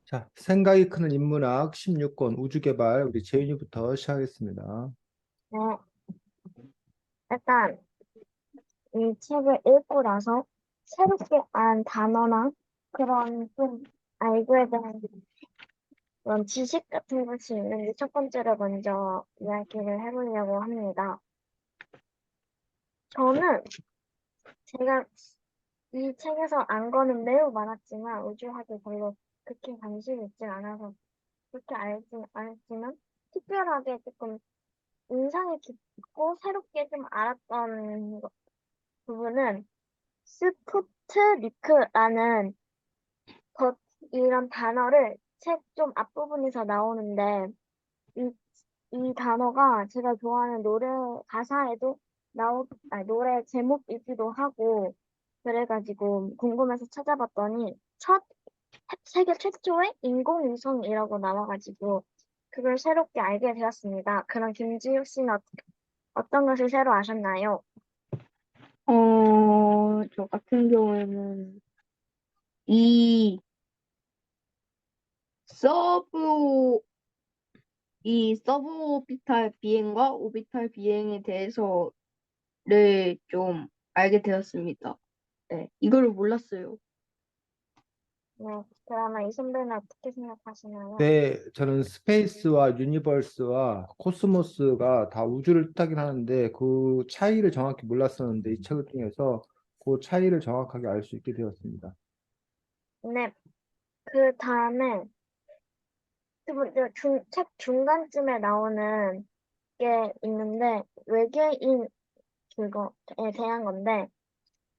자, 생각이 크는 인문학 16권 우주개발 우리 재윤이부터 시작하겠습니다. 네, 일단 이 책을 읽고 나서 새롭게 안 단어나 그런 좀 알고에 대한 그런 지식 같은 것이 있는지 첫 번째로 먼저 이야기를 해보려고 합니다. 저는 제가 이 책에서 안 거는 매우 많았지만 우주학에 별로 그렇게 관심이 있진 않아서 그렇게 알진 않았지만 특별하게 조금 인상이 깊고 새롭게 좀 알았던 부분은 스푸트니크라는 이런 단어를 책 좀 앞부분에서 나오는데 이, 이 단어가 제가 좋아하는 노래 가사에도 노래 제목이기도 하고 그래가지고 궁금해서 찾아봤더니 세계 최초의 인공위성이라고 나와가지고 그걸 새롭게 알게 되었습니다. 그럼 김지욱 씨는 어떤 것을 새로 아셨나요? 저 같은 경우에는 이 서브, 이 서브오비탈 비행과 오비탈 비행에 대해서를 좀 알게 되었습니다. 네, 이거를 몰랐어요. 네, 그러면 이 선배는 어떻게 생각하시나요? 네, 저는 스페이스와 유니버스와 코스모스가 다 우주를 뜻하긴 하는데 그 차이를 정확히 몰랐었는데 이 책을 통해서 그 차이를 정확하게 알 수 있게 되었습니다. 네, 그 다음에 책 중간쯤에 나오는 게 있는데 외계인 그거에 대한 건데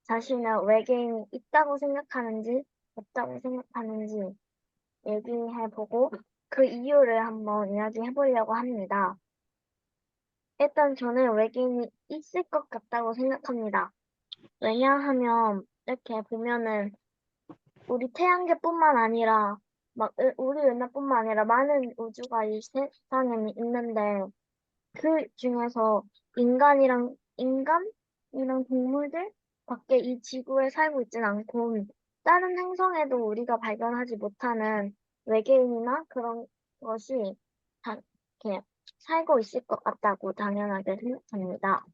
자신은 외계인이 있다고 생각하는지 없다고 생각하는지 얘기해보고 그 이유를 한번 이야기해보려고 합니다. 일단 저는 외계인이 있을 것 같다고 생각합니다. 왜냐하면 이렇게 보면은 우리 태양계뿐만 아니라 우리 은하뿐만 아니라 많은 우주가 이 세상에는 있는데 그 중에서 인간이랑 동물들 밖에 이 지구에 살고 있진 않고 다른 행성에도 우리가 발견하지 못하는 외계인이나 그런 것이 이렇게 살고 있을 것 같다고 당연하게 생각합니다.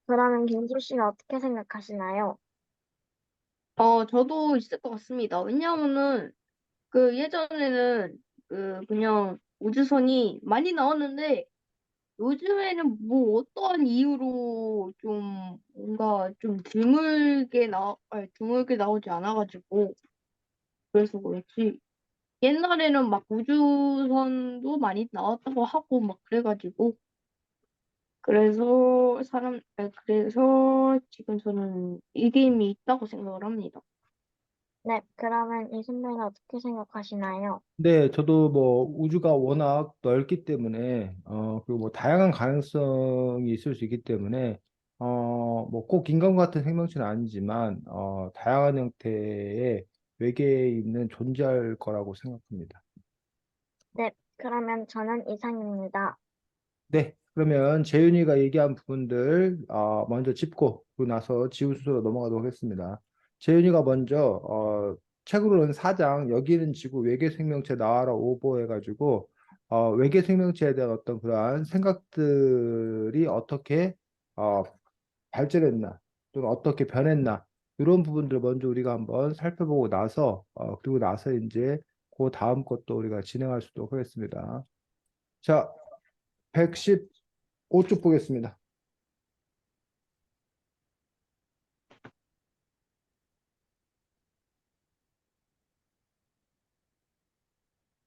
그러면 김수 씨는 어떻게 생각하시나요? 저도 있을 것 같습니다. 왜냐하면은 그 예전에는 그냥 우주선이 많이 나왔는데 요즘에는 뭐 어떠한 이유로 좀 뭔가 좀 드물게 나오지 않아가지고 그래서 그렇지. 옛날에는 막 우주선도 많이 나왔다고 하고 막 그래가지고 그래서 지금 저는 이게임이 있다고 생각을 합니다. 네, 그러면 이 선배는 어떻게 생각하시나요? 네, 저도 뭐 우주가 워낙 넓기 때문에 그리고 뭐 다양한 가능성이 있을 수 있기 때문에 뭐 꼭 인간 같은 생명체는 아니지만 다양한 형태의 외계에 있는 존재할 거라고 생각합니다. 네, 그러면 저는 이상입니다. 네, 그러면 재윤이가 얘기한 부분들 먼저 짚고 그리고 나서 지우 순서로 넘어가도록 하겠습니다. 재윤이가 먼저 책으로는 4장 여기는 지구 외계 생명체 나와라 오보해가지고 외계 생명체에 대한 어떤 그러한 생각들이 어떻게 어, 발전했나 또는 어떻게 변했나 이런 부분들 먼저 우리가 한번 살펴보고 나서 그리고 나서 이제 그 다음 것도 우리가 진행할 수 있도록 하겠습니다. 자, 115쪽 보겠습니다.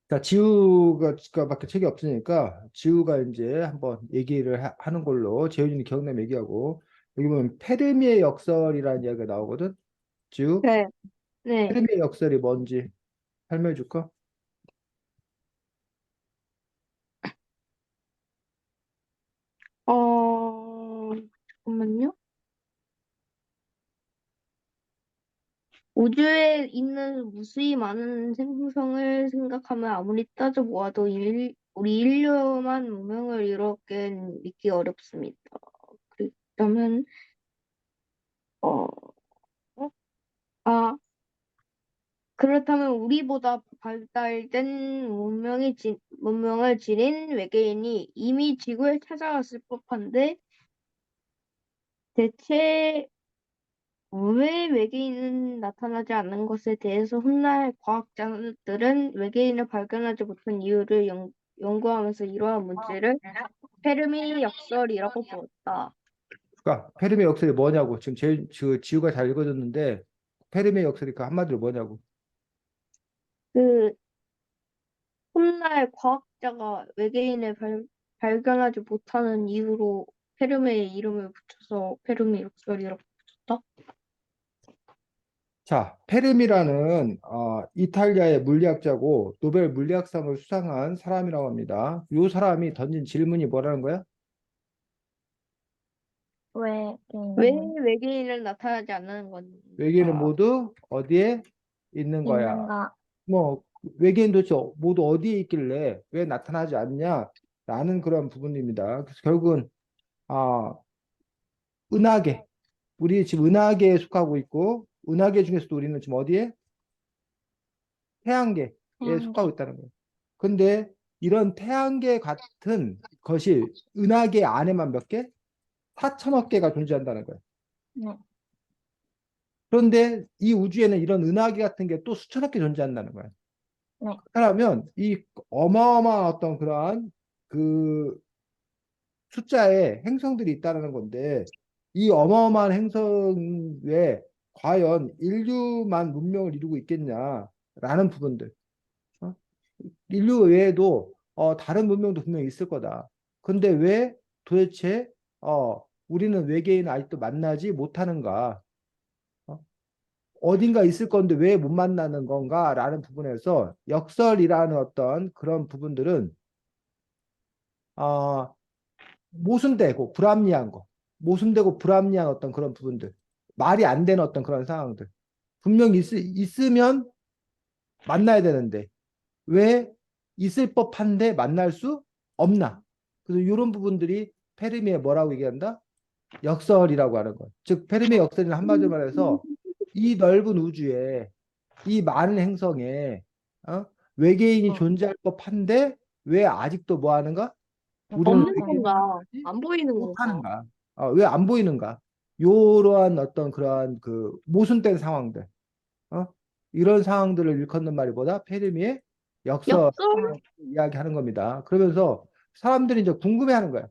자, 지우가 밖에 책이 없으니까 지우가 이제 한번 얘기를 하는 걸로 재윤이 기억나면 얘기하고 여기 보면 페르미의 역설이라는 이야기가 나오거든. 지우, 네, 네. 페르미의 역설이 뭔지 설명해 줄까? 잠깐만요. 우주에 있는 무수히 많은 생성을 생각하면 아무리 따져보아도 우리 인류만 문명을 이뤘긴 믿기 어렵습니다. 그렇다면, 어, 어? 아, 그렇다면 우리보다 발달된 문명을 지닌 외계인이 이미 지구에 찾아왔을 법한데 대체 왜 외계인은 나타나지 않는 것에 대해서 훗날 과학자들은 외계인을 발견하지 못한 이유를 연구하면서 이러한 문제를 페르미 역설이라고 부렀다. 그러니까 페르미 역설이 뭐냐고. 지금 제일 지우가 잘 읽어줬는데 페르미 역설이 그 한마디로 뭐냐고. 그 훗날 과학자가 외계인을 발견하지 못하는 이유로 페르미의 이름을 붙여서 페르미 역설이라고 붙였다. 자, 페르미라는 이탈리아의 물리학자고 노벨 물리학상을 수상한 사람이라고 합니다. 이 사람이 던진 질문이 뭐라는 거야? 왜 왜 개인은 외계인을 나타나지 않는 외계인은 건가? 모두 어디에 있는 거야? 있는가? 뭐 외계인 도대체 모두 어디에 있길래 왜 나타나지 않냐? 라는 그런 부분입니다. 그래서 결국은 아, 은하계. 우리 지금 은하계에 속하고 있고 은하계 중에서도 우리는 지금 어디에? 태양계에 속하고 태양계. 있다는 거예요. 근데 이런 태양계 같은 것이 은하계 안에만 몇 개? 4천억 개가 존재한다는 거예요. 네. 그런데 이 우주에는 이런 은하계 같은 게 또 수천억 개 존재한다는 거예요. 네. 그러면 이 어마어마한 어떤 그러한 그 숫자의 행성들이 있다는 건데 이 어마어마한 행성에 과연 인류만 문명을 이루고 있겠냐라는 부분들. 어? 인류 외에도 다른 문명도 분명히 있을 거다. 근데 왜 도대체 우리는 외계인 아직도 만나지 못하는가? 어? 어딘가 있을 건데 왜 못 만나는 건가라는 부분에서 역설이라는 어떤 그런 부분들은 어, 모순되고 불합리한 거, 모순되고 불합리한 어떤 그런 부분들, 말이 안 되는 어떤 그런 상황들 분명히 있으면 만나야 되는데 왜 있을 법한데 만날 수 없나? 그래서 이런 부분들이 페르미의 뭐라고 얘기한다? 역설이라고 하는 것. 즉 페르미의 역설은 한마디로 말해서 이 넓은 우주에 이 많은 행성에 어? 외계인이 어, 존재할 법한데 왜 아직도 뭐 하는가? 우리는 없는 외계인을 나타나는 건가? 만나지 안 보이는 건가? 못하는가? 왜 안 보이는가? 요러한 어떤 그러한 그 모순된 상황들, 어? 이런 상황들을 일컫는 말이 뭐다? 페르미의 역설 역설? 이야기하는 겁니다. 그러면서 사람들이 이제 궁금해하는 거야.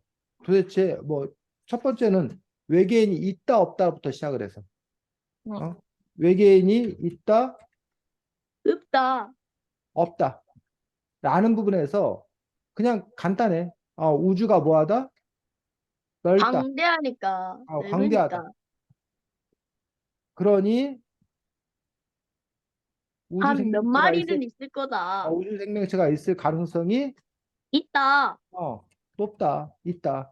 도대체 뭐 첫 번째는 외계인이 있다 없다부터 시작을 해서 네. 외계인이 있다 없다. 없다 라는 부분에서 그냥 간단해. 우주가 뭐하다? 넓다. 방대하니까, 광대하다. 넓으니까. 그러니 우주 한 몇 생명체가 마리는 있을 있을 거다. 우주 생명체가 있을 가능성이 있다. 높다, 있다.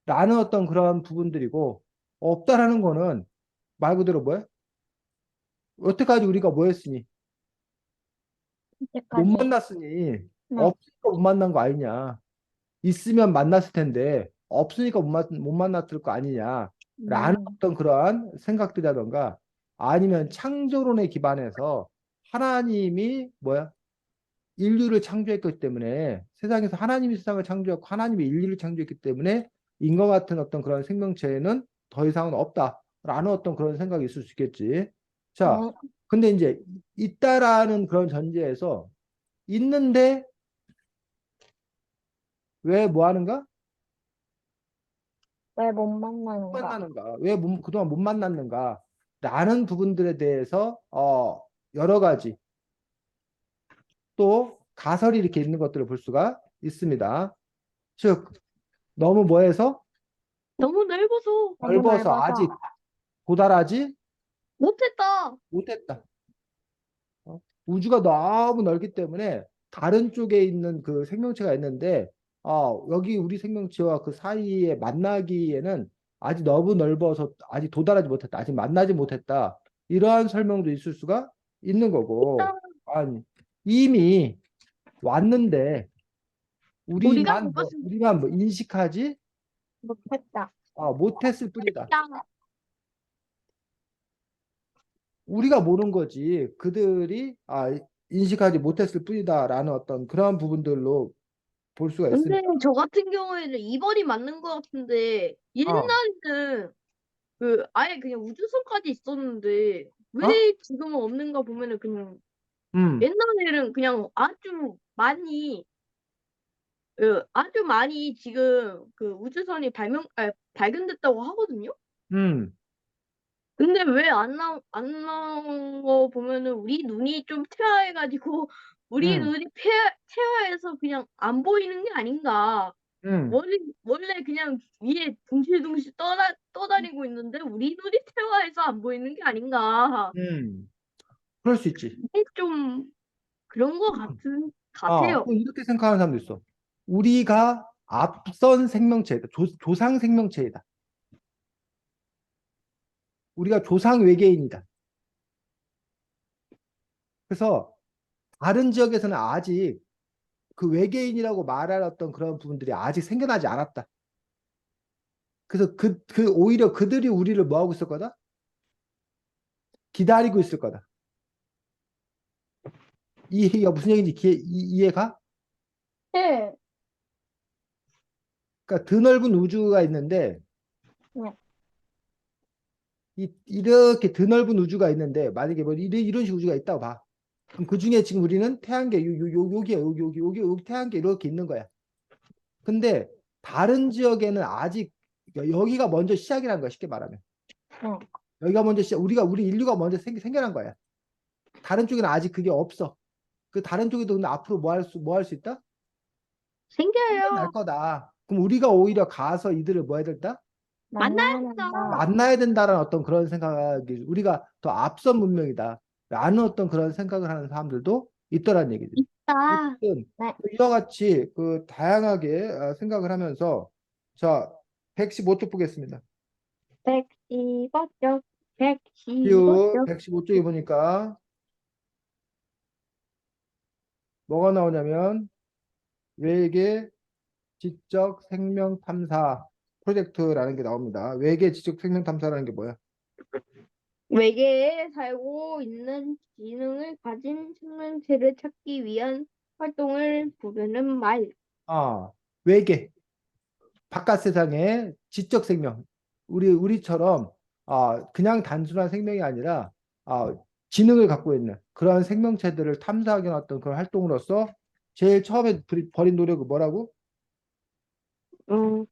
라는 어떤 그런 부분들이고 없다라는 거는 말 그대로 뭐야? 여태까지 우리가 뭐 했으니? 못 이때까지. 만났으니 네. 없으니까 못 만난 거 아니냐? 있으면 만났을 텐데 없으니까 못 만났을 거 아니냐? 라는 음, 어떤 그러한 생각들이라던가 아니면 창조론에 기반해서 하나님이 뭐야? 인류를 창조했기 때문에 세상에서 하나님이 세상을 창조했고 하나님이 인류를 창조했기 때문에 인과 같은 어떤 그런 생명체는 더 이상은 없다라는 어떤 그런 생각이 있을 수 있겠지. 자, 네. 근데 이제 있다라는 그런 전제에서 있는데 왜 뭐 하는가? 왜 못 못 만나는가? 만나는가? 왜 그동안 못 만났는가? 라는 부분들에 대해서 여러 가지 또 가설이 이렇게 있는 것들을 볼 수가 있습니다. 즉 너무 뭐해서 너무 넓어서 너무 넓어서 아직 넓어서. 도달하지 못했다. 못했다. 우주가 너무 넓기 때문에 다른 쪽에 있는 그 생명체가 있는데 여기 우리 생명체와 그 사이에 만나기에는 아직 너무 넓어서 아직 도달하지 못했다. 아직 만나지 못했다. 이러한 설명도 있을 수가 있는 거고 있다. 아니 이미 왔는데 우리가 못 봤으면 우리만 뭐 인식하지 못했다. 못했을 뿐이다. 좋겠다. 우리가 모르는 거지. 그들이 인식하지 못했을 뿐이다라는 어떤 그러한 부분들로 볼 수가 근데 있습니다. 저 같은 경우에는 2번이 맞는 것 같은데 어, 옛날에는 그 아예 그냥 우주선까지 있었는데 어? 왜 지금은 없는가 보면은 그냥 음, 옛날에는 그냥 아주 많이 지금 그 우주선이 발견됐다고 하거든요. 음, 근데 왜 안 나온 거 보면은 우리 눈이 좀 퇴화해가지고 우리 음, 눈이 퇴화해서 그냥 안 보이는 게 아닌가. 음, 원래 그냥 위에 둥실둥실 떠다니고 있는데 우리 눈이 퇴화해서 안 보이는 게 아닌가. 음. 그럴 수 있지. 이게 좀 그런 거 같아요. 또 이렇게 생각하는 사람도 있어. 우리가 앞선 생명체이다. 조상 생명체이다. 우리가 조상 외계인이다. 그래서 다른 지역에서는 아직 그 외계인이라고 말할 어떤 그런 부분들이 아직 생겨나지 않았다. 그래서 오히려 그들이 우리를 뭐 하고 있을 거다? 기다리고 있을 거다. 이 얘기가 무슨 얘기인지 이해가? 네. 그러니까 드넓은 우주가 있는데 네. 이렇게 드넓은 우주가 있는데 만약에 뭐 이런 식의 우주가 있다고 봐. 그럼 그 중에 지금 우리는 태양계 여기야 여기 태양계 이렇게 있는 거야. 근데 다른 지역에는 아직 여기가 먼저 시작이라는 거야 쉽게 말하면. 어. 여기가 먼저 시작 우리 인류가 먼저 생겨난 거야. 다른 쪽에는 아직 그게 없어. 그 다른 쪽에도 근데 앞으로 뭐 할 수 있다? 생겨날 생겨요. 거다. 그럼 우리가 오히려 가서 이들을 뭐 해야 된다? 만나야 만나야 된다. 된다. 만나야 된다는 어떤 그런 생각이 우리가 더 앞선 문명이다. 라는 어떤 그런 생각을 하는 사람들도 있더란 얘기죠. 있다. 어쨌든 네. 이와 같이 그 다양하게 생각을 하면서 자 115쪽 보겠습니다. 115쪽, 뷰 115쪽. 115쪽에 보니까 뭐가 나오냐면 외계 지적 생명 탐사 프로젝트라는 게 나옵니다. 외계 지적 생명 탐사라는 게 뭐야? 외계에 살고 있는 지능을 가진 생명체를 찾기 위한 활동을 부르는 말. 아, 외계 바깥 세상의 지적 생명 우리처럼 그냥 단순한 생명이 아니라 아, 지능을 갖고 있는 그러한 생명체들을 탐사하기 위한 어떤 그런 활동으로서 제일 처음에 벌인 노력은 뭐라고? 어,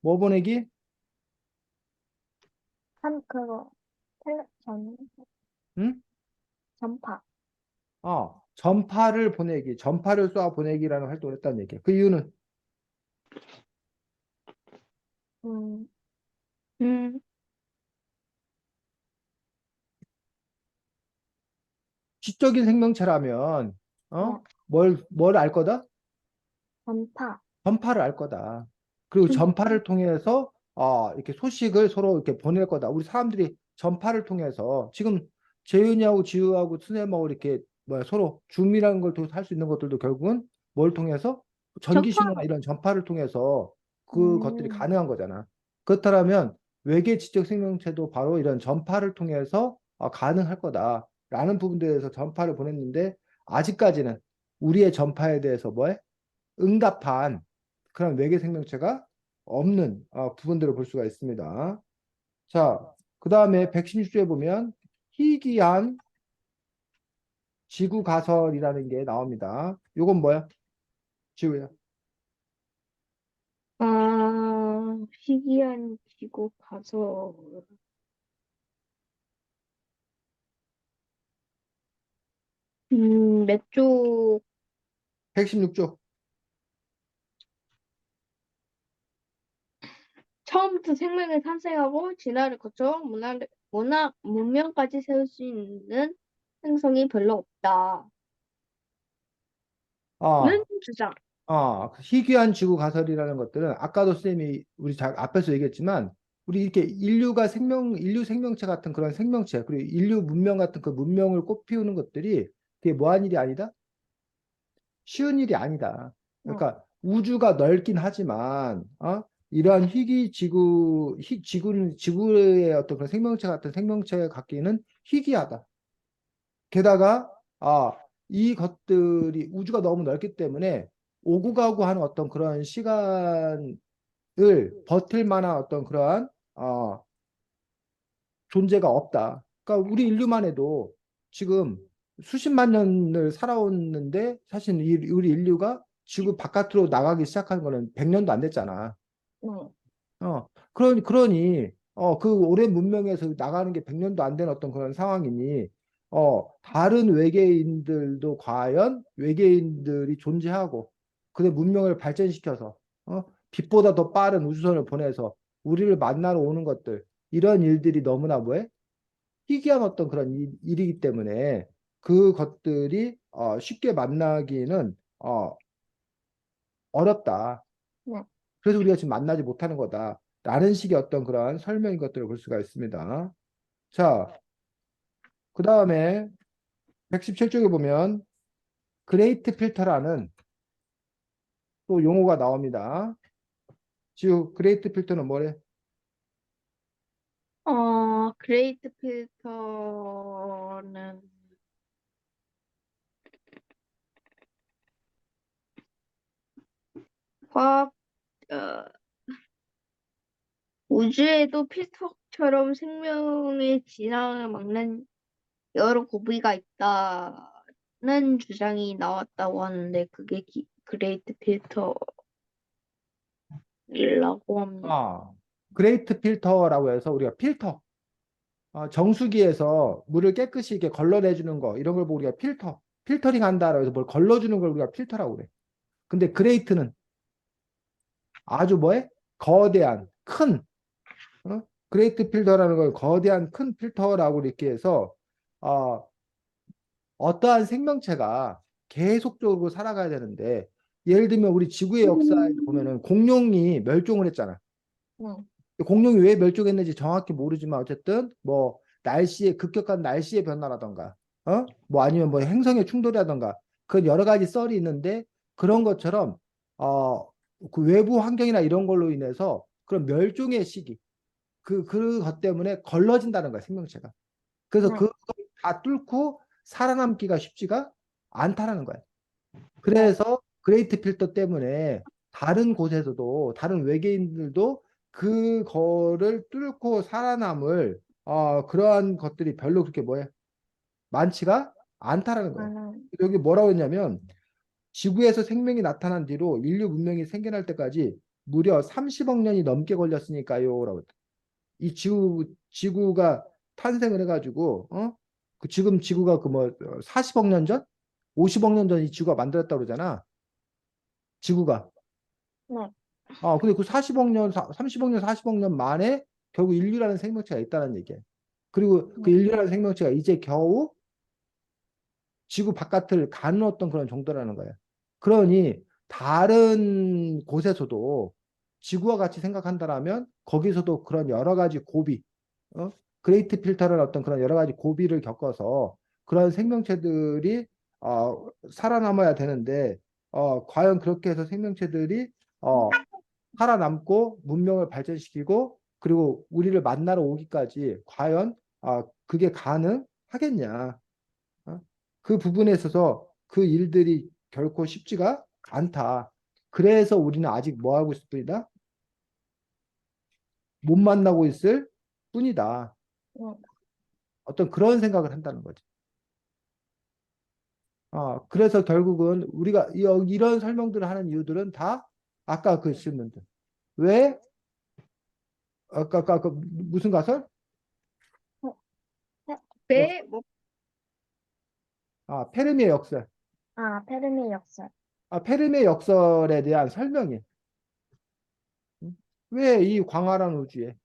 뭐 보내기? 그거, 응? 전파. 전파를 보내기, 전파를 쏘아 보내기라는 활동을 했다는 얘기야. 그 이유는 음, 음, 지적인 생명체라면 네. 뭘 알 거다? 전파. 전파를 알 거다. 그리고 좀, 전파를 통해서 이렇게 소식을 서로 이렇게 보낼 거다. 우리 사람들이 전파를 통해서 지금 재윤이하고 지우하고 수nema 이렇게 뭐야 서로 줌이라는 걸 통해서 할 수 있는 것들도 결국은 뭘 통해서 전기 전파. 신호나 이런 전파를 통해서 그것들이 음, 가능한 거잖아. 그렇다면 외계 지적 생명체도 바로 이런 전파를 통해서 가능할 거다라는 부분에 대해서 전파를 보냈는데 아직까지는 우리의 전파에 대해서 뭐해? 응답한 그런 외계 생명체가 없는 부분들을 볼 수가 있습니다. 자, 그 다음에 116조에 보면 희귀한 지구 가설이라는 게 나옵니다. 이건 뭐야? 지구야. 희귀한 지구 가서, 몇 쪽, 116조. 처음부터 생명을 탄생하고 진화를 거쳐 문명까지 세울 수 있는 행성이 별로 없다는 아, 주장. 그 희귀한 지구 가설이라는 것들은 아까도 쌤이 우리 앞에서 얘기했지만 우리 이렇게 인류 생명체 같은 그런 생명체 그리고 인류 문명 같은 그 문명을 꽃피우는 것들이 그게 뭐한 일이 아니다? 쉬운 일이 아니다. 네. 그러니까 우주가 넓긴 하지만 이러한 지구의 어떤 그런 생명체 같은 생명체가 갖기는 희귀하다. 게다가 이 것들이 우주가 너무 넓기 때문에 오고 가고 하는 어떤 그런 시간을 버틸 만한 어떤 그러한 존재가 없다. 그러니까 우리 인류만 해도 지금 수십만 년을 살아왔는데 사실 우리 인류가 지구 바깥으로 나가기 시작한 거는 100년도 안 됐잖아. 네. 그러니 그 오랜 문명에서 나가는 게 100년도 안 된 어떤 그런 상황이니 다른 외계인들도 과연 외계인들이 존재하고 그의 문명을 발전시켜서 빛보다 더 빠른 우주선을 보내서 우리를 만나러 오는 것들 이런 일들이 너무나 뭐해? 희귀한 어떤 그런 일이기 때문에 그것들이 쉽게 만나기는 어렵다. 네. 그래서 우리가 지금 만나지 못하는 거다. 라는 식의 어떤 그런 설명인 것들을 볼 수가 있습니다. 자, 그 다음에 117쪽에 보면 그레이트 필터라는 또 용어가 나옵니다. 지금 그레이트 필터는 뭐래? 그레이트 필터는 과학, 어, 우주에도 필터처럼 생명의 진화를 막는 여러 고비가 있다는 주장이 나왔다고 하는데 그게 그레이트 필터라고 합니다. 그레이트 필터라고 해서 우리가 필터, 정수기에서 물을 깨끗이 이렇게 걸러내주는 거 이런 걸 보고 우리가 필터링 한다라고 해서 뭘 걸러주는 걸 우리가 필터라고 그래. 근데 그레이트는 아주 뭐해? 거대한 큰 그레이트 필터라는 걸 거대한 큰 필터라고 이렇게 해서 어, 어떠한 생명체가 계속적으로 살아가야 되는데 예를 들면 우리 지구의 역사에 보면은 공룡이 멸종을 했잖아. 네. 공룡이 왜 멸종했는지 정확히 모르지만 어쨌든 뭐 급격한 날씨의 변화라던가 뭐 아니면 뭐 행성의 충돌이라던가 그런 여러 가지 썰이 있는데 그런 것처럼 그 외부 환경이나 이런 걸로 인해서 그런 멸종의 시기 그것 때문에 걸러진다는 거야 생명체가. 그래서 네. 그걸 다 뚫고 살아남기가 쉽지가 않다라는 거야. 네. 그래서 그레이트 필터 때문에 다른 곳에서도 다른 외계인들도 그거를 뚫고 살아남을 그러한 것들이 별로 그렇게 뭐야 많지가 않다라는 거야. 여기 뭐라고 했냐면 지구에서 생명이 나타난 뒤로 인류 문명이 생겨날 때까지 무려 30억 년이 넘게 걸렸으니까요라고 했다. 이 지구가 탄생을 해가지고 그 지금 지구가 그 뭐 40억 년 전, 50억 년 전 이 지구가 만들었다고 그러잖아. 지구가. 네. 근데 그 40억 년, 30억 년, 40억 년 만에 결국 인류라는 생명체가 있다는 얘기야. 그리고 그 네. 인류라는 생명체가 이제 겨우 지구 바깥을 가는 어떤 그런 정도라는 거야. 그러니 다른 곳에서도 지구와 같이 생각한다라면 거기서도 그런 여러 가지 고비, 어? 그레이트 필터라는 어떤 그런 여러 가지 고비를 겪어서 그런 생명체들이 살아남아야 되는데 과연 그렇게 해서 생명체들이 살아남고 문명을 발전시키고 그리고 우리를 만나러 오기까지 과연 그게 가능하겠냐? 어? 그 부분에 있어서 그 일들이 결코 쉽지가 않다. 그래서 우리는 아직 뭐 하고 있을 뿐이다? 못 만나고 있을 뿐이다. 네. 어떤 그런 생각을 한다는 거지. 그래서 결국은 우리가 이런 설명들을 하는 이유들은 다 아까 그 질문들. 왜? 아까 그 무슨 가설? 역, 배, 뭐, 페르미의 역설. 페르미 역설. 페르미의 역설에 대한 설명이. 왜 이 광활한 우주에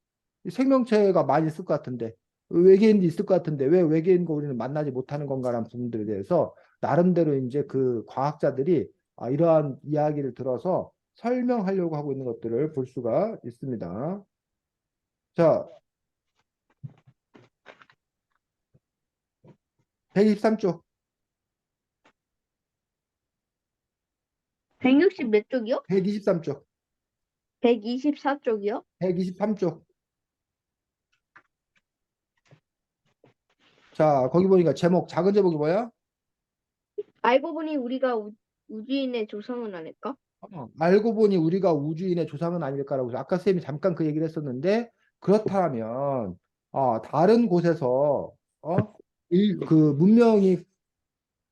생명체가 많이 있을 것 같은데 외계인도 있을 것 같은데 왜 외계인과 우리는 만나지 못하는 건가라는 부분들에 대해서 나름대로 이제 그 과학자들이 이러한 이야기를 들어서 설명하려고 하고 있는 것들을 볼 수가 있습니다. 자, 123쪽, 160 몇 쪽이요? 123쪽. 124쪽이요? 123쪽. 자, 거기 보니까 제목, 작은 제목이 뭐야? 알고 보니 우리가 우주인의 조상은 아닐까? 알고 보니 우리가 우주인의 조상은 아닐까라고 해서 아까 쌤이 잠깐 그 얘기를 했었는데 그렇다면 다른 곳에서 그 문명이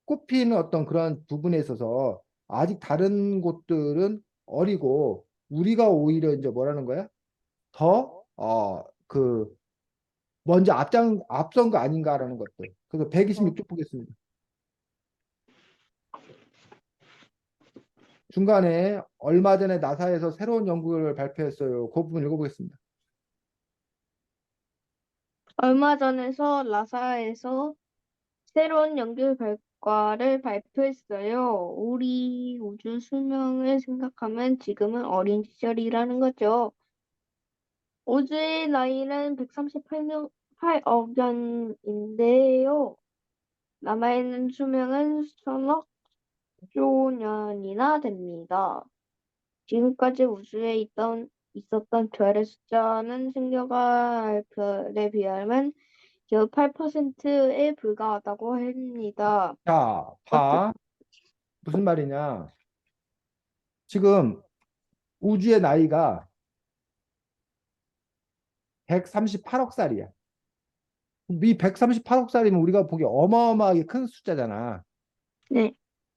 꼽히는 어떤 그런 부분에 있어서 아직 다른 곳들은 어리고 우리가 오히려 이제 뭐라는 거야? 더 그 먼저 앞선 거 아닌가라는 것들. 그래서 126쪽 보겠습니다. 중간에 얼마 전에 나사에서 새로운 연구를 발표했어요. 그 부분 읽어보겠습니다. 얼마 전에서 나사에서 새로운 연구 결과를 발표했어요. 우리 우주 수명을 생각하면 지금은 어린 시절이라는 거죠. 우주의 나이는 138억 년인데요. 남아있는 수명은 수천억 조 년이나 됩니다. 지금까지 우주에 있었던 별의 숫자는 생겨갈 별에 비하면 겨우 8%에 불과하다고 합니다. 자, 어쩌, 봐. 무슨 말이냐? 지금 우주의 나이가 138억 살이야. 이 138억 살이면 우리가 보기 어마어마하게 큰 숫자잖아. 네.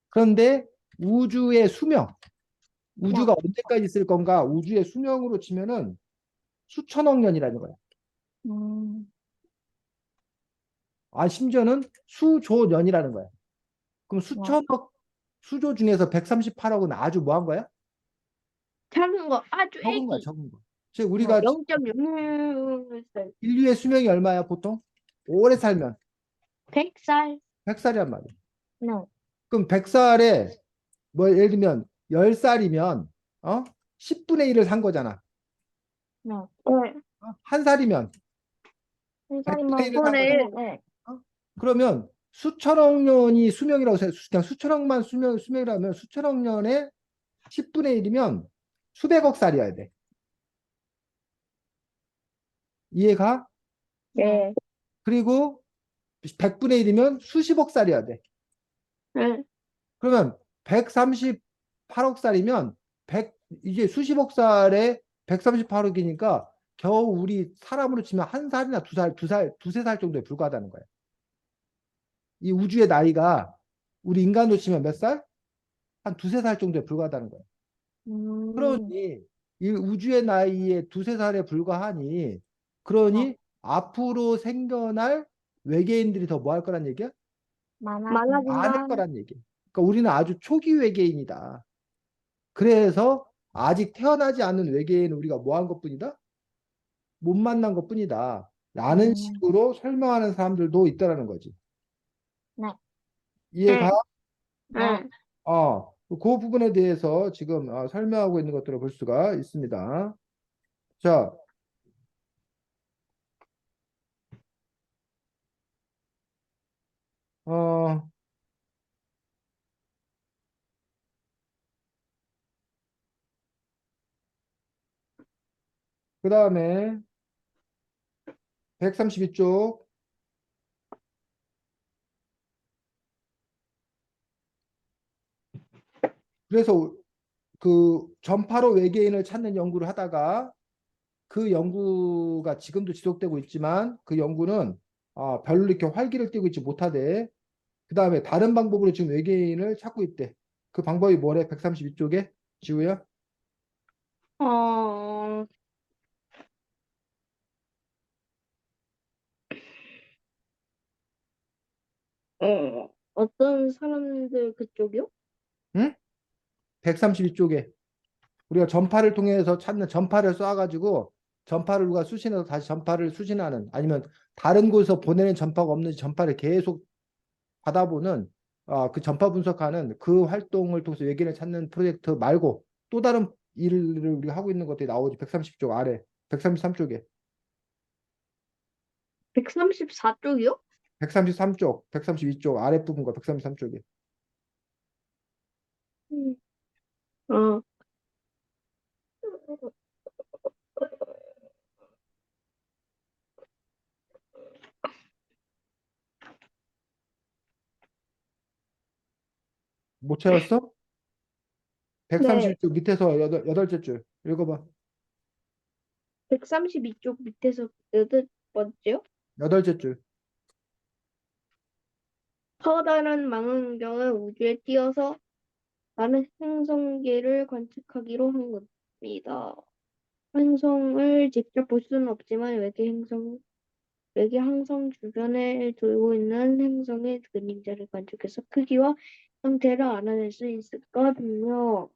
그런데 우주의 수명, 우주가 야, 언제까지 있을 건가? 우주의 수명으로 치면은 수천억 년이라는 거야. 음, 심지어는 수조 년이라는 거야. 그럼 야, 수천억 수조 중에서 138억은 아주 뭐 한 거야? 작은 거, 아주 적은 거야, 애기. 적은 거. 즉 우리가 0.01살. 인류의 수명이 얼마야, 보통? 오래 살면 100살. 100살이란 말이야. 네, 그럼 100살에 뭐 예를 들면 10살이면 10분의 1을 산 거잖아. 네. 한 살이면 한 100분의 살이면 1을 산 10분의 거잖아. 1. 네. 그러면 수천억 년이 수명이라고 그냥 수천억만 수명이라면 수천억 년에 10분의 1이면 수백억 살이어야 돼. 이해가? 네. 그리고 100분의 1이면 수십억 살이어야 돼. 네. 그러면 138억 살이면 이제 수십억 살에 138억이니까 겨우 우리 사람으로 치면 한 살이나 두 살, 두세 살 정도에 불과하다는 거야. 이 우주의 나이가 우리 인간으로 치면 몇 살? 한 두세 살 정도에 불과하다는 거야. 음, 그러니 이 우주의 나이에 두세 살에 불과하니 네. 그러니 앞으로 생겨날 외계인들이 더 뭐 할 거란 얘기야? 많을 많아진다. 거란 얘기야. 그러니까 우리는 아주 초기 외계인이다. 그래서 아직 태어나지 않은 외계인은 우리가 뭐 한 것뿐이다? 못 만난 것뿐이다. 라는 음, 식으로 설명하는 사람들도 있다라는 거지. 네. 이해가? 네. 네. 네. 그 부분에 대해서 지금 설명하고 있는 것들을 볼 수가 있습니다. 자, 어, 그 다음에 132쪽. 그래서 그 전파로 외계인을 찾는 연구를 하다가 그 연구가 지금도 지속되고 있지만 그 연구는 별로 이렇게 활기를 띠고 있지 못하대. 그 다음에 다른 방법으로 지금 외계인을 찾고 있대. 그 방법이 뭐래? 132쪽에 지우야? 어, 어떤 사람들 그쪽이요? 응? 132쪽에 우리가 전파를 통해서 찾는 전파를 쏴가지고 전파를 누가 수신해서 다시 전파를 수신하는 아니면 다른 곳에서 보내는 전파가 없는지 전파를 계속 받아보는 그 전파 분석하는 그 활동을 통해서 외계인을 찾는 프로젝트 말고 또 다른 일을 우리가 하고 있는 것들이 나오지. 130쪽 아래 133쪽에 134쪽이요? 133쪽 132쪽 아랫부분과 133쪽에 음. 어, 못 채웠어? 네. 132쪽 밑에서 여덟째 줄 읽어봐. 132쪽 밑에서 8번째요? 여덟째 줄. 커다란 망원경을 우주에 띄어서 많은 행성계를 관측하기로 한 겁니다. 행성을 직접 볼 수는 없지만 외계 항성 주변에 돌고 있는 행성의 그림자를 관측해서 크기와 형태를 알아낼 수 있을거든요.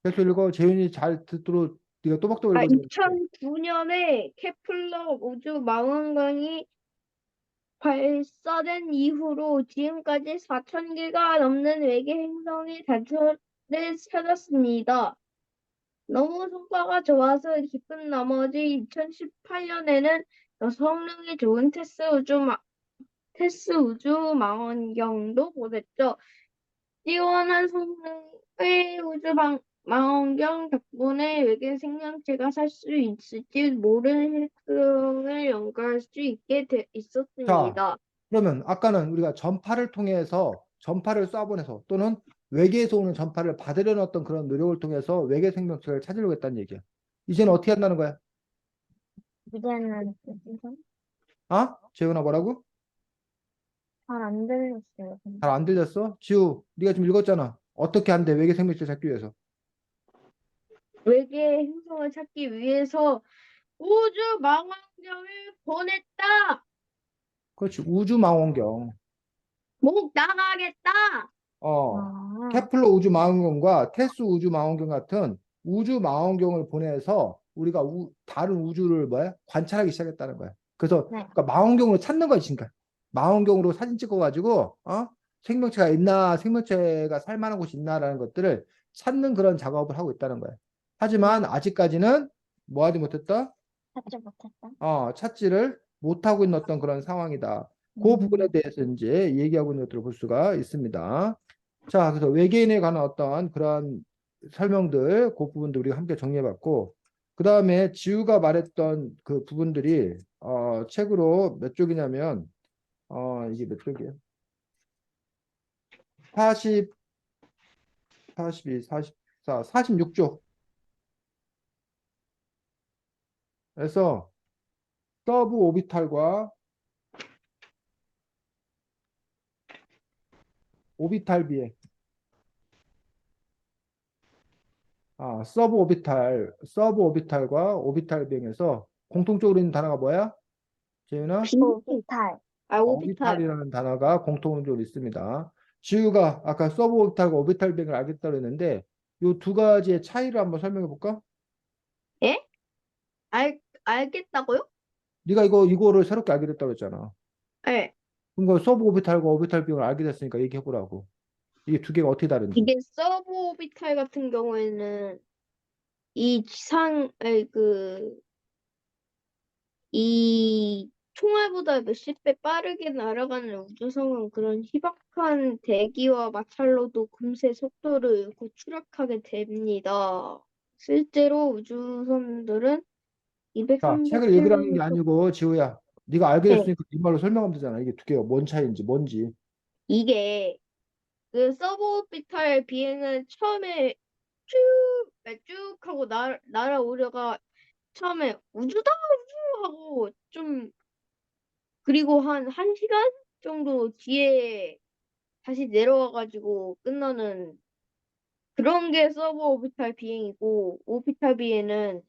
계속 읽어. 재윤이 잘 듣도록 네가 또박또박 아, 읽어주면 돼. 2009년에 케플러 우주 망원경이 발사된 이후로 지금까지 4,000개가 넘는 외계 행성의 단서를 찾았습니다. 너무 성과가 좋아서 기쁜 나머지 2018년에는 더 성능이 좋은 테스 우주 망원경도 보냈죠. 뛰어난 성능의 망원경 덕분에 외계 생명체가 살 수 있을지 모르는 행성을 연구할 수 있게 자, 있었습니다. 그러면 아까는 우리가 전파를 통해서 전파를 쏴보내서 또는 외계에서 오는 전파를 받으려는 어떤 그런 노력을 통해서 외계 생명체를 찾으려고 했다는 얘기야. 이제는 어떻게 한다는 거야? 이제는 재훈아 뭐라고? 잘 안 들렸어요. 잘 안 들렸어? 지우, 네가 지금 읽었잖아. 어떻게 한대 외계 생명체 찾기 위해서? 외계 행성을 찾기 위해서 우주 망원경을 보냈다. 그렇지, 우주망원경. 목 나가겠다. 어, 아, 케플러 우주망원경과 테스 우주망원경 같은 우주망원경을 보내서 우리가 다른 우주를 뭐야? 관찰하기 시작했다는 거야. 그래서 네. 그러니까 망원경으로 찾는 거지, 그러니까. 망원경으로 사진 찍어가지고 생명체가 있나, 생명체가 살 만한 곳이 있나라는 것들을 찾는 그런 작업을 하고 있다는 거야. 하지만 아직까지는 뭐 하지 못했다? 찾지 못했다. 찾지를 못하고 있는 어떤 그런 상황이다. 그 부분에 음, 대해서 이제 얘기하고 있는 것들을 볼 수가 있습니다. 자, 그래서 외계인에 관한 어떤 그런 설명들, 그 부분도 우리가 함께 정리해봤고, 그 다음에 지우가 말했던 그 부분들이 책으로 몇 쪽이냐면 이게 몇 쪽이에요? 40, 42, 44, 46쪽. 그래서 서브 오비탈과 오비탈 비행. 서브 오비탈과 오비탈 비행에서 공통적으로 있는 단어가 뭐야? 재윤아? 오비탈. 오비탈. 오비탈이라는 단어가 공통적으로 있습니다. 지우가 아까 서브 오비탈과 오비탈 비행을 알겠다고 했는데 이 두 가지의 차이를 한번 설명해 볼까? 예? 알겠다고요? 네가 이거를 새롭게 알게 됐다고 했잖아. 예. 그럼 서브 오비탈과 오비탈 비행을 알게 됐으니까 얘기해 보라고. 이게 두 개가 어떻게 다른지. 이게 서브 오비탈 같은 경우에는 이 이 총알보다 몇십 배 빠르게 날아가는 우주선은 그런 희박한 대기와 마찰로도 금세 속도를 잃고 추락하게 됩니다. 실제로 우주선들은 자, 200, 책을 읽으라는 게 300km. 아니고 지우야. 네가 알게 네, 됐으니까 네 말로 설명하면 되잖아. 이게 두 개가 뭔 차이인지 뭔지. 이게 그 서브오비탈 비행은 처음에 쭉 하고 날아오려가 처음에 우주다 우주 하고 좀 그리고 한 시간 정도 뒤에 다시 내려와가지고 끝나는 그런 게 서브 오비탈 비행이고 오비탈 비행은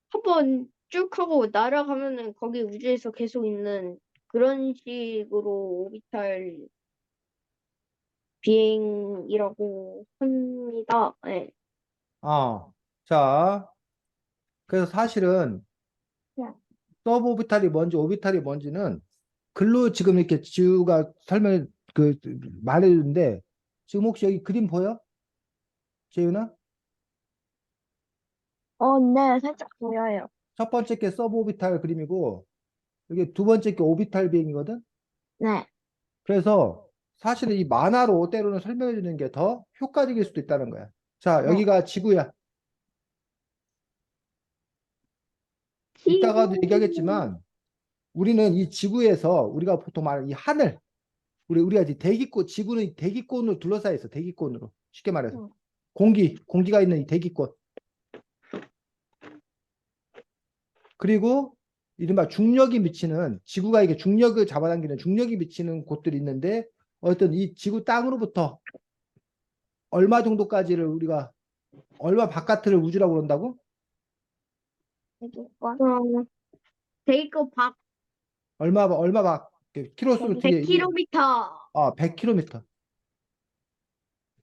한 번 쭉 하고 날아가면은 거기 우주에서 계속 있는 그런 식으로 오비탈 비행이라고 합니다. 네. 아, 자, 그래서 사실은 네. 서브 오비탈이 뭔지 오비탈이 뭔지는 글로 지금 이렇게 지우가 설명을 말해주는데 지금 혹시 여기 그림 보여? 재윤아? 네, 살짝 보여요. 첫 번째 게 서브 오비탈 그림이고 이게 두 번째 게 오비탈 비행이거든. 네. 그래서 사실은 이 만화로 때로는 설명해 주는 게 더 효과적일 수도 있다는 거야. 자, 네. 여기가 지구야. 이따가도 지구. 얘기하겠지만 우리는 이 지구에서 우리가 보통 말하는 이 하늘, 우리가 이제 대기권, 지구는 대기권으로 둘러싸여 있어. 대기권으로. 쉽게 말해서. 응. 공기가 있는 이 대기권. 그리고 이른바 중력이 미치는, 지구가 이게 중력을 잡아당기는 중력이 미치는 곳들이 있는데, 어떤 이 지구 땅으로부터 얼마 정도까지를 우리가, 얼마 바깥을 우주라고 그런다고? 대기권. 대기권 밖 얼마 밖, 킬로수를 두개 100km. 100km.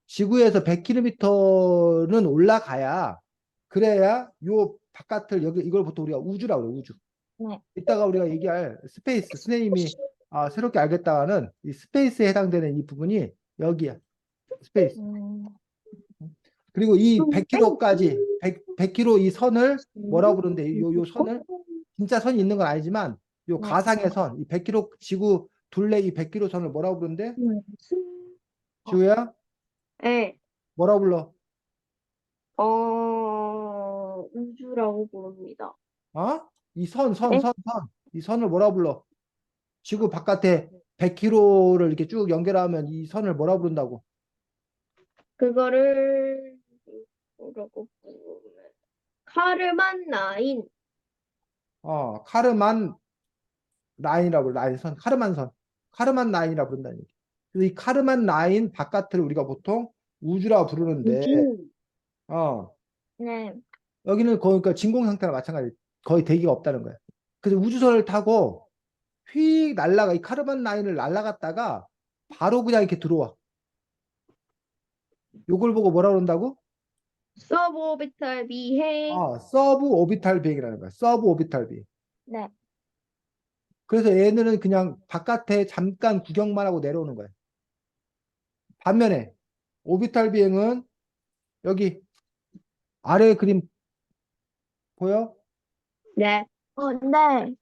지구에서 100km는 올라가야, 그래야 요 바깥을, 여기 이걸 보통 우리가 우주라고 그래, 우주. 네. 이따가 우리가 얘기할 스페이스, 선생님이 새롭게 알겠다가는 이 스페이스에 해당되는 이 부분이 여기야. 스페이스. 그리고 이 100km까지 100km 이 선을 뭐라고 부르는데, 요 선을 진짜 선이 있는 건 아니지만 요 네. 가상의 선, 이 100km 지구 둘레 이 100km 선을 뭐라고 부르는데? 지우야, 네. 뭐라고 불러? 우주라고 부릅니다. 이 네? 이 선을 뭐라고 불러? 지구 바깥에 100km를 이렇게 쭉 연결하면 이 선을 뭐라고 부른다고? 그거를 뭐라고 부르면 카르만 라인. 카르만 라인이라고 그래. 라인 선, 카르만 라인이라고 부른다는 얘기. 그래서 이 카르만 라인 바깥을 우리가 보통 우주라고 부르는데, 우주. 네. 여기는 그러니까 진공 상태랑 마찬가지. 거의 대기가 없다는 거야. 그래서 우주선을 타고 휙 날아가, 이 카르만 라인을 날아갔다가 바로 그냥 이렇게 들어와. 요걸 보고 뭐라 그런다고? 서브오비탈 비행. 서브 오비탈 비행이라는 거야. 서브 오비탈 비행. 네. 그래서 얘네는 그냥 바깥에 잠깐 구경만 하고 내려오는 거야. 반면에 오비탈 비행은 여기 아래 그림 보여? 네. 네.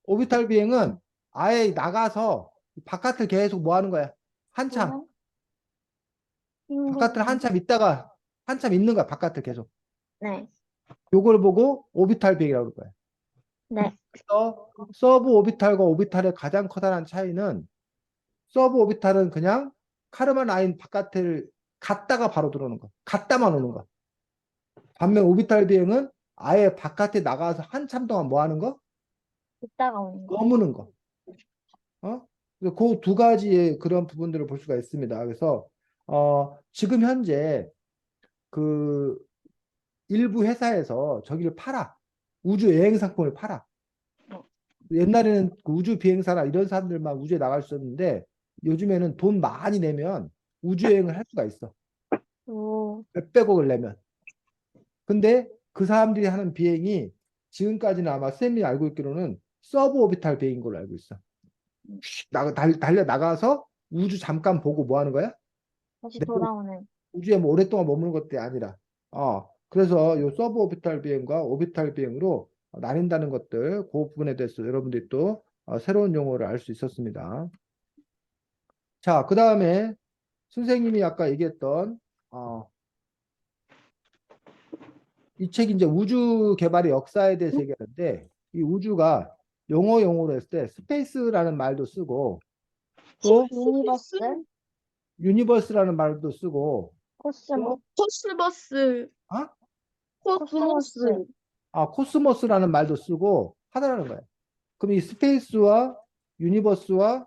오비탈 비행은 아예 나가서 바깥을 계속 뭐 하는 거야? 한참. 바깥을 한참 있다가 한참 있는 거야. 바깥을 계속. 네. 요걸 보고 오비탈 비행이라고 그럴 거야. 네. 그래서 서브 오비탈과 오비탈의 가장 커다란 차이는, 서브 오비탈은 그냥 카르만 라인 바깥을 갔다가 바로 들어오는 거. 갔다만 오는 거. 반면 오비탈 비행은 아예 바깥에 나가서 한참 동안 뭐 하는 거? 이따가 오는 거. 머무는 거. 그 두 가지의 그런 부분들을 볼 수가 있습니다. 그래서 지금 현재 그 일부 회사에서 저기를 팔아. 우주 여행 상품을 팔아. 옛날에는 그 우주 비행사나 이런 사람들만 우주에 나갈 수 있었는데, 요즘에는 돈 많이 내면 우주 여행을 할 수가 있어. 오. 몇백억을 내면. 근데 그 사람들이 하는 비행이 지금까지는 아마 쌤이 알고 있기로는 서브 오비탈 비행인 걸로 알고 있어. 달려 나가서 우주 잠깐 보고 뭐 하는 거야? 다시 돌아오는. 우주에 뭐 오랫동안 머무는 것들이 아니라. 그래서 요 서브 오비탈 비행과 오비탈 비행으로 나뉜다는 것들, 그 부분에 대해서 여러분들이 또 새로운 용어를 알 수 있었습니다. 자, 그 다음에 선생님이 아까 얘기했던 이 책이 이제 우주 개발의 역사에 대해서 얘기하는데, 이 우주가 용어로 했을 때 스페이스라는 말도 쓰고, 또 유니버스, 유니버스라는 말도 쓰고, 코스모, 코스모스. 어? 코스모스. 코스모스라는 말도 쓰고 하더라는 거예요. 그럼 이 스페이스와 유니버스와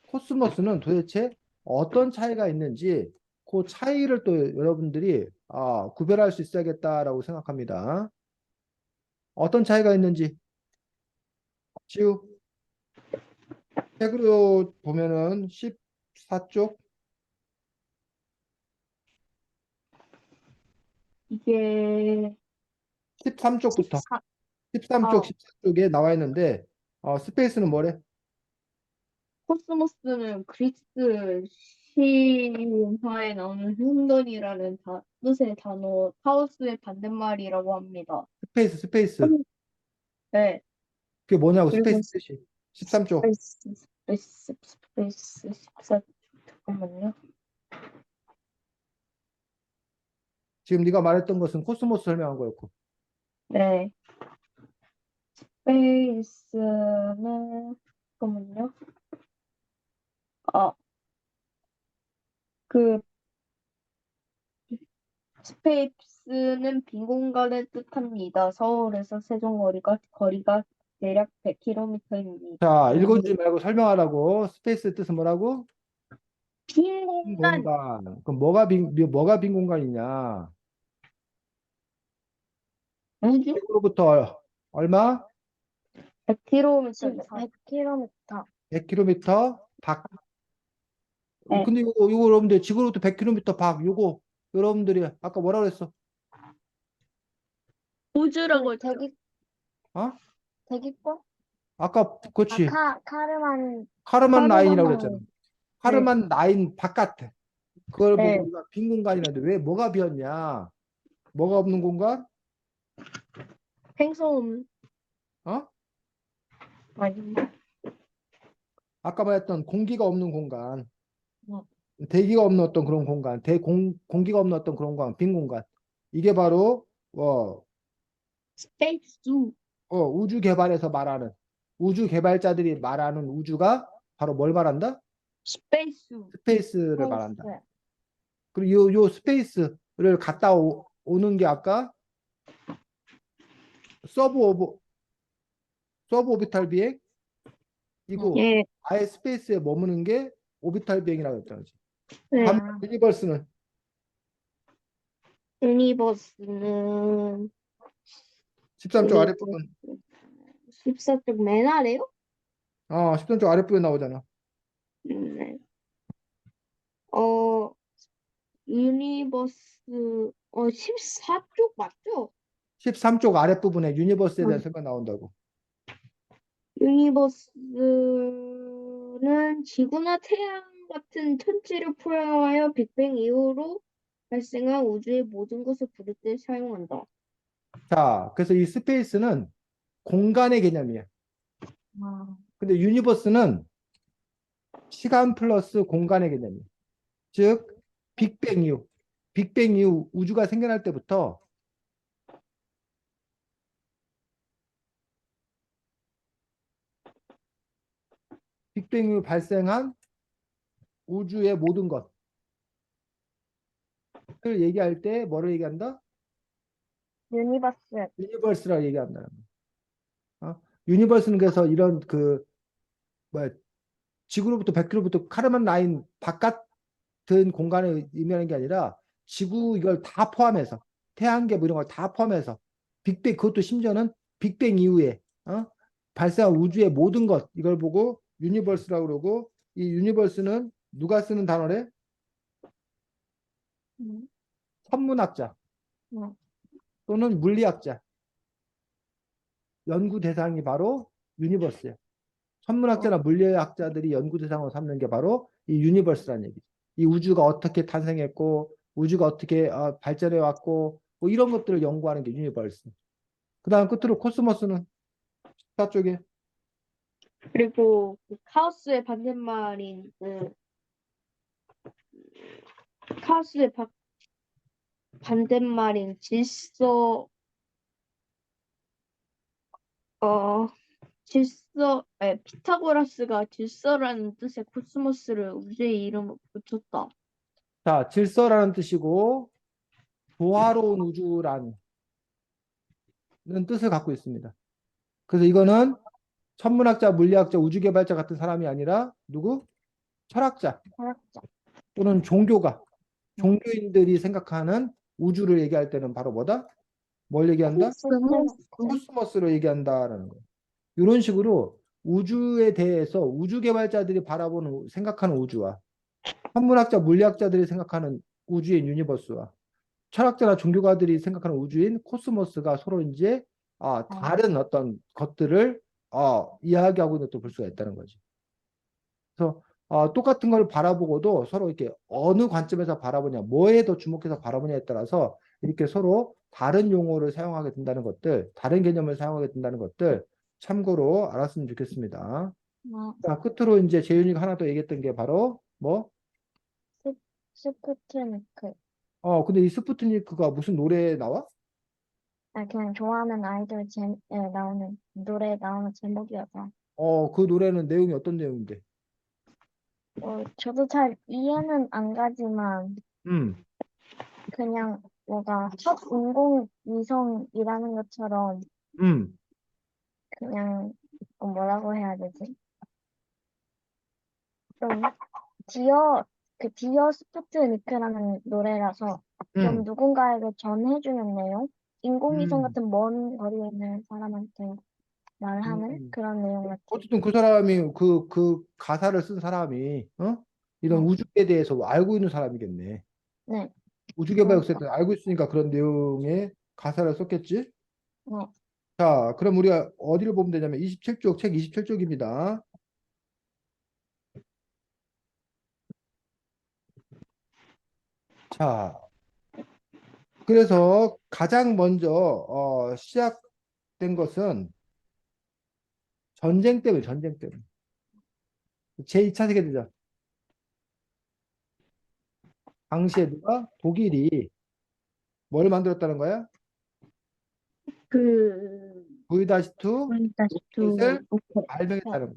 코스모스는 도대체 어떤 차이가 있는지, 그 차이를 또 여러분들이 구별할 수 있어야겠다라고 생각합니다. 어떤 차이가 있는지 지우 책으로 보면은 14쪽, 이게 13쪽부터 14. 13쪽, 14쪽에 나와 있는데, 스페이스는 뭐래? 코스모스는 그리스 신화에 나오는 혼돈이라는 뜻의 단어 카오스의 반대말이라고 합니다. 스페이스. 네. 그게 뭐냐고, 그리고 스페이스 뜻이. 13쪽. 스페이스 14. 잠깐만요. 지금 네가 말했던 것은 코스모스 설명한 거였고. 네. 스페이스는 잠깐만요. 아, 그 스페이스는 빈 공간을 뜻합니다. 서울에서 세종 거리가 대략 100km입니다. 자, 읽어주지 말고 설명하라고. 스페이스 뜻은 뭐라고? 빈 빈 공간 공간. 그럼 뭐가 빈 공간이냐? 우주 지구로부터 얼마? 100km 이상. 100km. 100km 밖. 네. 근데 이거 여러분들 지구로부터 100km 밖. 요거 여러분들이 아까 뭐라 그랬어? 우주라고 했죠. 어? 대기권? 아까 그렇지. 카르만, 카르만 라인이라고 그랬잖아. 카르만, 카르만 라인 바깥에. 그걸 보고 네. 우리가 빈 공간이라는데 왜 뭐가 비었냐? 뭐가 없는 공간? 행성 어? 아닌가? 아까 말했던 공기가 없는 공간. 어. 대기가 없는 어떤 그런 공간. 공기가 없는 어떤 그런 공간. 빈 공간. 이게 바로 스페이스 우주 개발에서 말하는 우주 개발자들이 말하는 우주가 바로 뭘 말한다? 스페이스 스페이스를 말한다. 스페이스. 그리고 요 스페이스를 갔다 오는 게 아까 서브 오브 서브 오비탈 비행 이거 예. 아예 스페이스에 머무는 게 오비탈 비행이라고 했잖아. 네. 반면 유니버스는 유니버스는 13쪽 아랫부분 14쪽 맨 아래요? 13쪽 아랫부분에 나오잖아. 네. 어, 유니버스 14쪽 맞죠? 13쪽 아랫부분에 유니버스에 대한 음. 설명 나온다고. 유니버스는 지구나 태양 같은 천체를 포함하여 빅뱅 이후로 발생한 우주의 모든 것을 부를 때 사용한다. 자, 그래서 이 스페이스는 공간의 개념이야. 아, 근데 유니버스는 시간 플러스 공간의 개념이야. 즉, 빅뱅 이후 우주가 생겨날 때부터 빅뱅 이후 발생한 우주의 모든 것을 얘기할 때 뭐를 얘기한다? 유니버스. 유니버스라고 얘기한다는 거야. 유니버스는 그래서 이런 뭐야, 지구로부터 100km 카르만 라인 바깥은 공간을 의미하는 게 아니라 지구 이걸 다 포함해서 태양계 뭐 이런 걸 다 포함해서 빅뱅 그것도 심지어는 빅뱅 이후에 발생한 우주의 모든 것 이걸 보고 유니버스라고 그러고 이 유니버스는 누가 쓰는 단어래? 음, 천문학자 음, 또는 물리학자 연구 대상이 바로 유니버스야. 천문학자나 물리학자들이 연구 대상으로 삼는 게 바로 이 유니버스라는 얘기죠. 이 우주가 어떻게 탄생했고 우주가 어떻게 발전해 왔고 뭐 이런 것들을 연구하는 게 유니버스. 그다음 끝으로 코스모스는 저쪽에 그리고 그 카오스의 반대말인 카오스의 반대말인 어, 피타고라스가 질서라는 뜻의 코스모스를 우주의 이름으로 붙였다. 자 질서라는 뜻이고 조화로운 우주라는 뜻을 갖고 있습니다. 그래서 이거는 천문학자, 물리학자, 우주개발자 같은 사람이 아니라 누구? 철학자 철학자. 또는 종교인들이 생각하는 우주를 얘기할 때는 바로 뭐다? 뭘 얘기한다? 코스모스로 얘기한다라는 거예요. 이런 식으로 우주에 대해서 우주 개발자들이 바라보는 생각하는 우주와 천문학자, 물리학자들이 생각하는 우주인 유니버스와 철학자나 종교가들이 생각하는 우주인 코스모스가 서로 이제 다른 어떤 것들을 이야기하고 있는 것도 볼 수가 있다는 거지. 그래서 똑같은 걸 바라보고도 서로 이렇게 어느 관점에서 바라보냐, 뭐에 더 주목해서 바라보냐에 따라서 이렇게 서로 다른 용어를 사용하게 된다는 것들, 다른 개념을 사용하게 된다는 것들 참고로 알았으면 좋겠습니다. 자, 끝으로 이제 재윤이가 하나 더 얘기했던 게 바로 뭐? 스푸트니크. 근데 이 스푸트니크가 무슨 노래에 나와? 그냥 좋아하는 아이돌 노래 나오는 제목이어서. 그 노래는 내용이 어떤 내용인데? 저도 잘 이해는 안 가지만 음, 그냥 뭔가 첫 인공위성이라는 것처럼 음. 그냥 뭐라고 해야 되지? 좀 디어 디어 스푸트니크라는 노래라서 좀 음, 누군가에게 전해주는 내용, 인공위성 음, 같은 먼 거리에 있는 사람한테 말하는 음. 그런 내용 같아. 어쨌든 그 사람이 그 가사를 쓴 사람이 이런 네, 우주에 대해서 알고 있는 사람이겠네. 네, 우주개발 역사에 그러니까, 대해서 알고 있으니까 그런 내용의 가사를 썼겠지. 네, 자, 그럼 우리가 어디를 보면 되냐면 27쪽, 책 27쪽입니다. 자, 그래서 가장 먼저 시작된 것은 전쟁 때문에 전쟁 때문에. 제2차 세계대전. 당시에 누가 독일이 뭘 만들었다는 거야? 그 V-2 다시 로켓을 오케이. 네, 발명했다는 거야.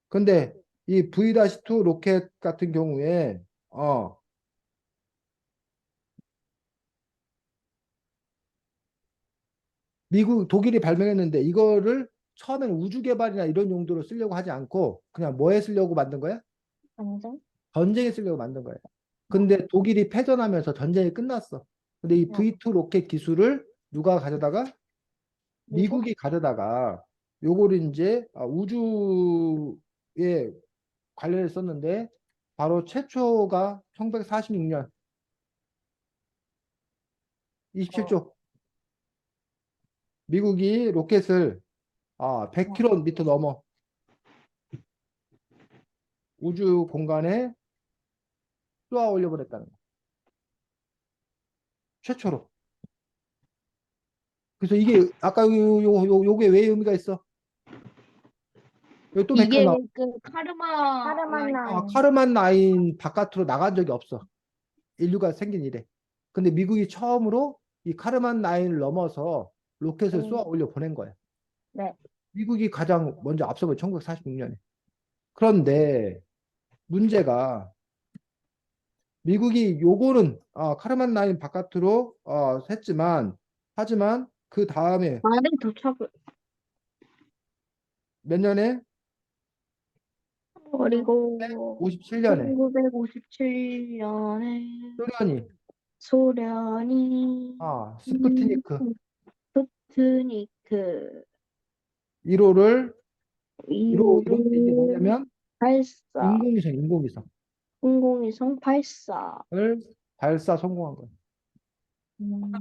근데 이 V-2 로켓 같은 경우에 독일이 발명했는데 이거를 처음에는 우주 개발이나 이런 용도로 쓰려고 하지 않고 그냥 뭐에 쓰려고 만든 거야? 완전, 전쟁에 쓰려고 만든 거야. 네, 근데 독일이 패전하면서 전쟁이 끝났어. 근데 이 네, V2 로켓 기술을 누가 가져다가 미국, 미국이 가져다가 요거를 이제 우주에 관련했었는데 바로 최초가 1946년 어, 27조 미국이 로켓을 네, 100km 넘어 우주 공간에 쏘아 올려보냈다는 거. 최초로. 그래서 이게 아까 요게 왜 의미가 있어? 여기 또 몇 킬로 이게 나와? 그 카르마 카르만 라인 라인, 카르만 라인 바깥으로 나간 적이 없어. 인류가 생긴 이래. 근데 미국이 처음으로 이 카르만 라인을 넘어서 로켓을 쏘아 음, 올려 보낸 거야. 네, 미국이 가장 먼저 앞서면 1946년에. 그런데 문제가 미국이 요거는 카르만 라인 바깥으로 했지만 하지만 그 다음에 많은 도착을 몇 년에 그리고 57년에 1957년에 소련이 소련이 스푸트니크 스푸트니크 1호를 1호 때 이제 이후를 뭐냐면 발사 인공위성을 인공위성 발사 발사 성공한 거예요. 음.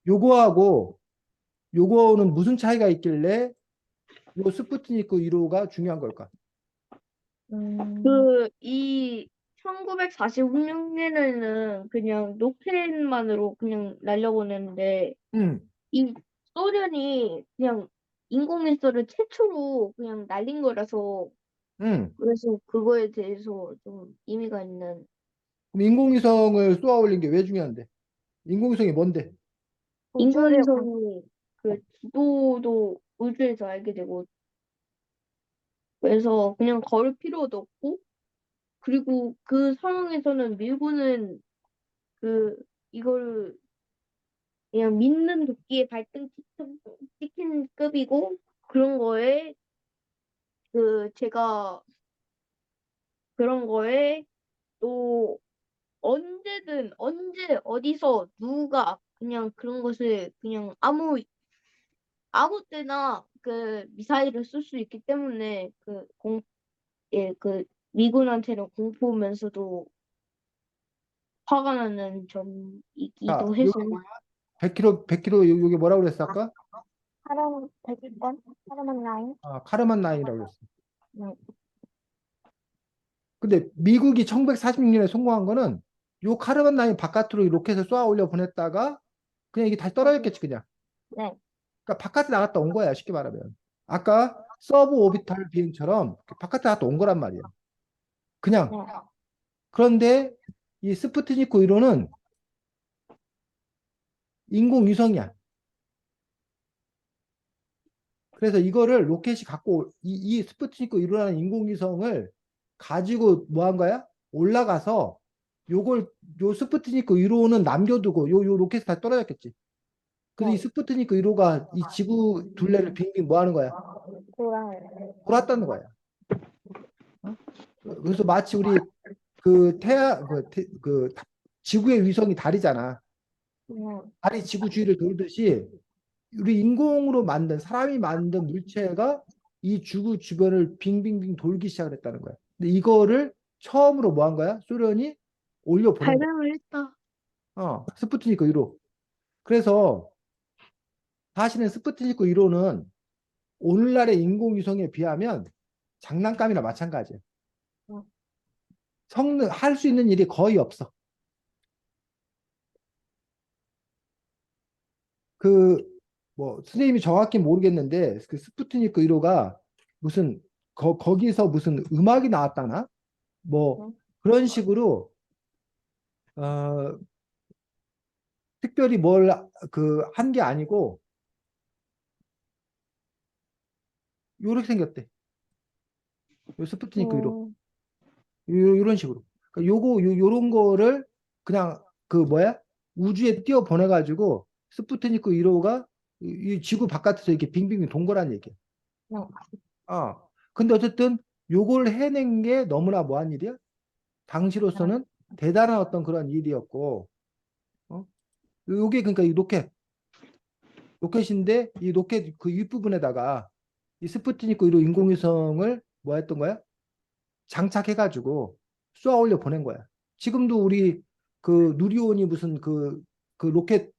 요거하고 요거는 무슨 차이가 있길래 요 스푸트니크 1호가 중요한 걸까? 음, 이 1946년에는 그냥 로켓만으로 그냥 날려보냈는데 음, 이 소련이 그냥 인공위성을 최초로 그냥 날린 거라서 음. 그래서 그거에 대해서 좀 의미가 있는 그럼 인공위성을 쏘아 올린 게 왜 중요한데? 인공위성이 뭔데? 우주를 인공위성이 그 지도도 우주에서 알게 되고 그래서 그냥 걸 필요도 없고 그리고 그 상황에서는 미국은 그 이걸 그냥 믿는 도끼에 발등 찍힌 급이고 그런 거에 제가 그런 거에 또 언제든 언제 어디서 누가 그냥 그런 것을 그냥 아무 때나 그 미사일을 쓸 수 있기 때문에 그 미군한테는 공포면서도 화가 나는 자, 점이기도 요 해서 100km 요게 뭐라고 그랬어 아까? 카르 대기권, 카르만 라인, 카르만 라인이라고 그랬어. 네, 근데 미국이 1946년에 성공한 거는 요 카르만 라인 바깥으로 이 로켓을 쏘아 올려 보냈다가 그냥 이게 다시 거기, 떨어졌겠지 그냥. 네, 그러니까 바깥에 나갔다 온 거야 쉽게 말하면. 아까 서브 오비탈 비행처럼 바깥에 나갔다 온 거란 말이야. 그냥. 네, 그런데 이 스푸트니크 1호는 인공위성이야. 그래서 이거를 로켓이 이 스푸트니크 1호라는 인공위성을 가지고 뭐 한 거야? 올라가서 요걸 요 스푸트니크 1호는 남겨두고 요 로켓이 다 떨어졌겠지. 그래서 이 네. 스푸트니크 1호가 이 지구 둘레를 빙빙 뭐 하는 거야? 돌아요. 돌았다는 거야. 어? 그래서 마치 우리 그 지구의 위성이 달이잖아. 네. 달이 지구 주위를 돌듯이 우리 인공으로 만든 사람이 만든 물체가 이 지구 주변을 빙빙빙 돌기 시작을 했다는 거야. 근데 이거를 처음으로 뭐 한 거야? 소련이 올려 보낸 거야. 발명을 했다. 스푸트니크 1호. 그래서 사실은 스푸트니크 1호는 오늘날의 인공위성에 비하면 장난감이나 마찬가지야. 어. 할 수 있는 일이 거의 없어. 그, 뭐, 선생님이 정확히 모르겠는데, 그 스푸트니크 1호가 무슨, 거기서 무슨 음악이 나왔다나? 뭐, 응? 그런 식으로, 어, 특별히 한 게 아니고, 요렇게 생겼대. 요 스푸트니크 1호. 음, 요런 식으로. 그러니까 요런 거를 그냥 우주에 띄워 보내가지고 스푸트니크 1호가 이 지구 바깥에서 이렇게 빙빙 돈 거란 얘기야. 네. 근데 어쨌든 요걸 해낸 게 너무나 뭐한 일이야? 당시로서는 대단한 어떤 그런 일이었고, 어? 요게 그러니까 이 로켓인데 이 로켓 그 윗부분에다가 이 스푸트니크 1호 인공위성을 뭐 했던 거야? 장착해가지고 쏘아 올려 보낸 거야. 지금도 우리 그 누리온이 무슨 그 로켓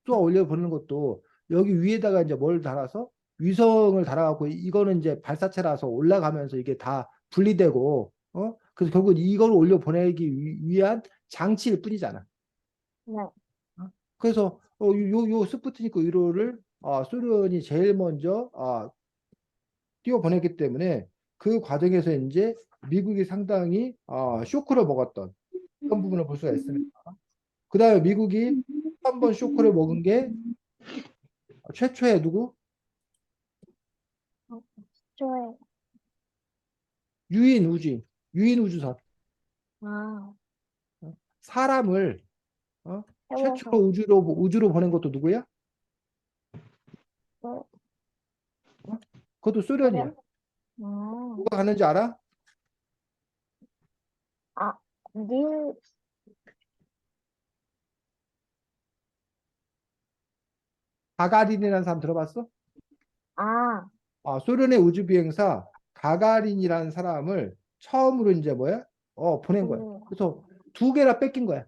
쏘아 올려 보내는 것도 여기 위에다가 이제 뭘 달아서 위성을 달아갖고 이거는 이제 발사체라서 올라가면서 이게 다 분리되고 그래서 결국 이걸 올려 보내기 위한 장치일 뿐이잖아. 네. 그래서 요 스푸트니크 1호를 소련이 제일 먼저 띄워 보냈기 때문에 그 과정에서 이제 미국이 상당히 쇼크를 먹었던 그런 부분을 볼 수가 있습니다. 그 다음에 미국이 한 번 쇼크를 먹은 게 최초의 누구? 좋아요. 유인 우주선. 아, 사람을 어? 최초로 태워서. 우주로 보낸 것도 누구야? 어, 어? 그것도 소련이야. 소련? 아, 누가 갔는지 알아? 아, 닐, 가가린이라는 사람 들어봤어? 아, 소련의 우주 비행사 가가린이라는 사람을 처음으로 이제 보낸 거야. 그, 그래서 두 개나 뺏긴 거야.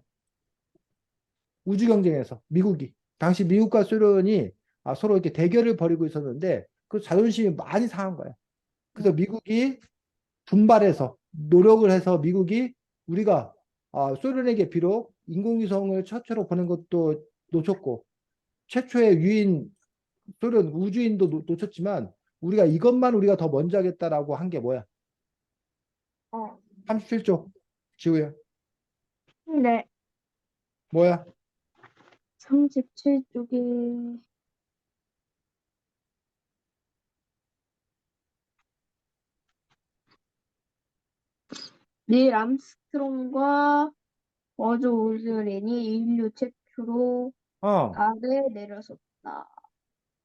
우주 경쟁에서 미국이. 당시 미국과 소련이 서로 이렇게 대결을 벌이고 있었는데 그 자존심이 많이 상한 거야. 그래서 미국이 분발해서 노력을 해서 미국이 우리가 소련에게 비록 인공위성을 최초로 보낸 것도 놓쳤고 최초의 소련 우주인도 놓쳤지만 우리가 더 먼저 하겠다라고 한 게 뭐야? 어, 37조 지우야. 네. 뭐야? 37쪽에 닐 암스트롱과 버즈 올드린이 인류 최초로 어, 달에 내려섰다.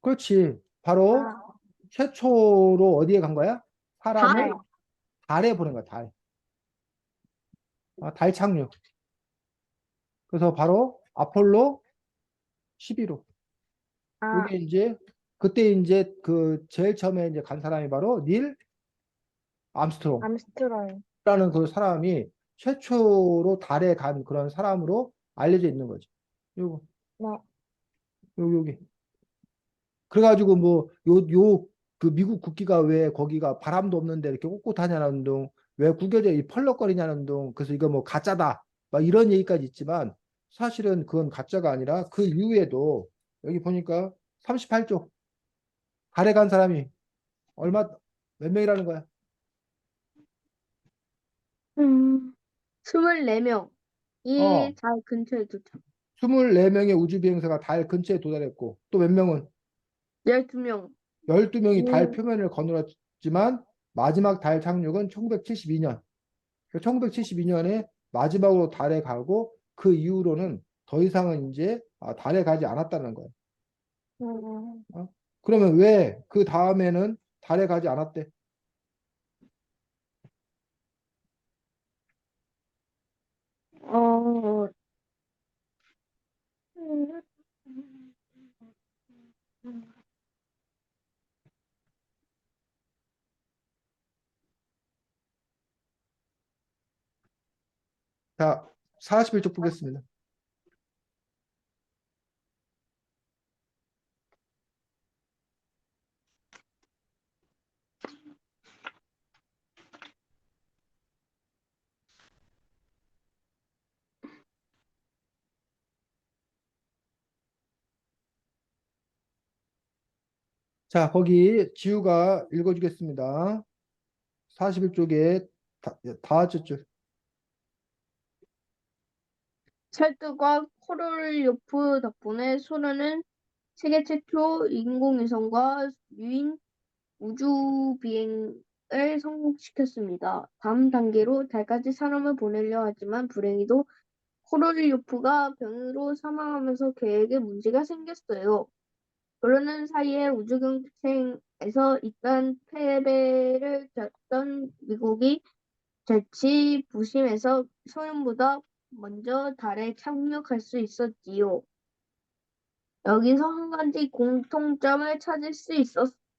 그렇지. 바로 아, 최초로 어디에 간 거야? 사람을 달. 달에 보낸 거야, 달. 달 착륙. 그래서 바로 아폴로 11호. 아, 요게 이제 그때 이제 그 제일 처음에 이제 간 사람이 바로 닐 암스트롱. 암스트롱. 라는 그 사람이 최초로 달에 간 그런 사람으로 알려져 있는 거죠. 요거, 네. 여기. 그래가지고 그 미국 국기가 왜 거기가 바람도 없는데 이렇게 꼿꼿하냐는 둥, 왜 구겨져 이 펄럭거리냐는 둥, 그래서 이거 뭐 가짜다. 막 이런 얘기까지 있지만 사실은 그건 가짜가 아니라 그 이후에도 여기 보니까 38쪽 달에 간 사람이 얼마, 몇 명이라는 거야? 24명. 이 어, 달 근처에 도착. 24명의 우주 비행사가 달 근처에 도달했고 또 몇 명은 12명. 12명이 달 음, 표면을 거닐었지만 마지막 달 착륙은 1972년. 1972년에 마지막으로 달에 가고 그 이후로는 더 이상은 이제 달에 가지 않았다는 거예요. 음, 어? 그러면 왜 그 다음에는 달에 가지 않았대? 어, 자, 41쪽 보겠습니다. 자, 거기 지우가 읽어주겠습니다. 41쪽에 다 쳤죠. 찰트과 코롤요프 덕분에 소련은 세계 최초 인공위성과 유인 우주 비행을 성공시켰습니다. 다음 단계로 달까지 사람을 보내려 하지만 불행히도 코롤리오프가 병으로 사망하면서 계획에 문제가 생겼어요. 그러는 사이에 우주경쟁에서 이딴 패배를 겪던 미국이 자치부심해서 소련보다 먼저 달에 착륙할 수 있었지요. 여기서 한 가지 공통점을 찾을 수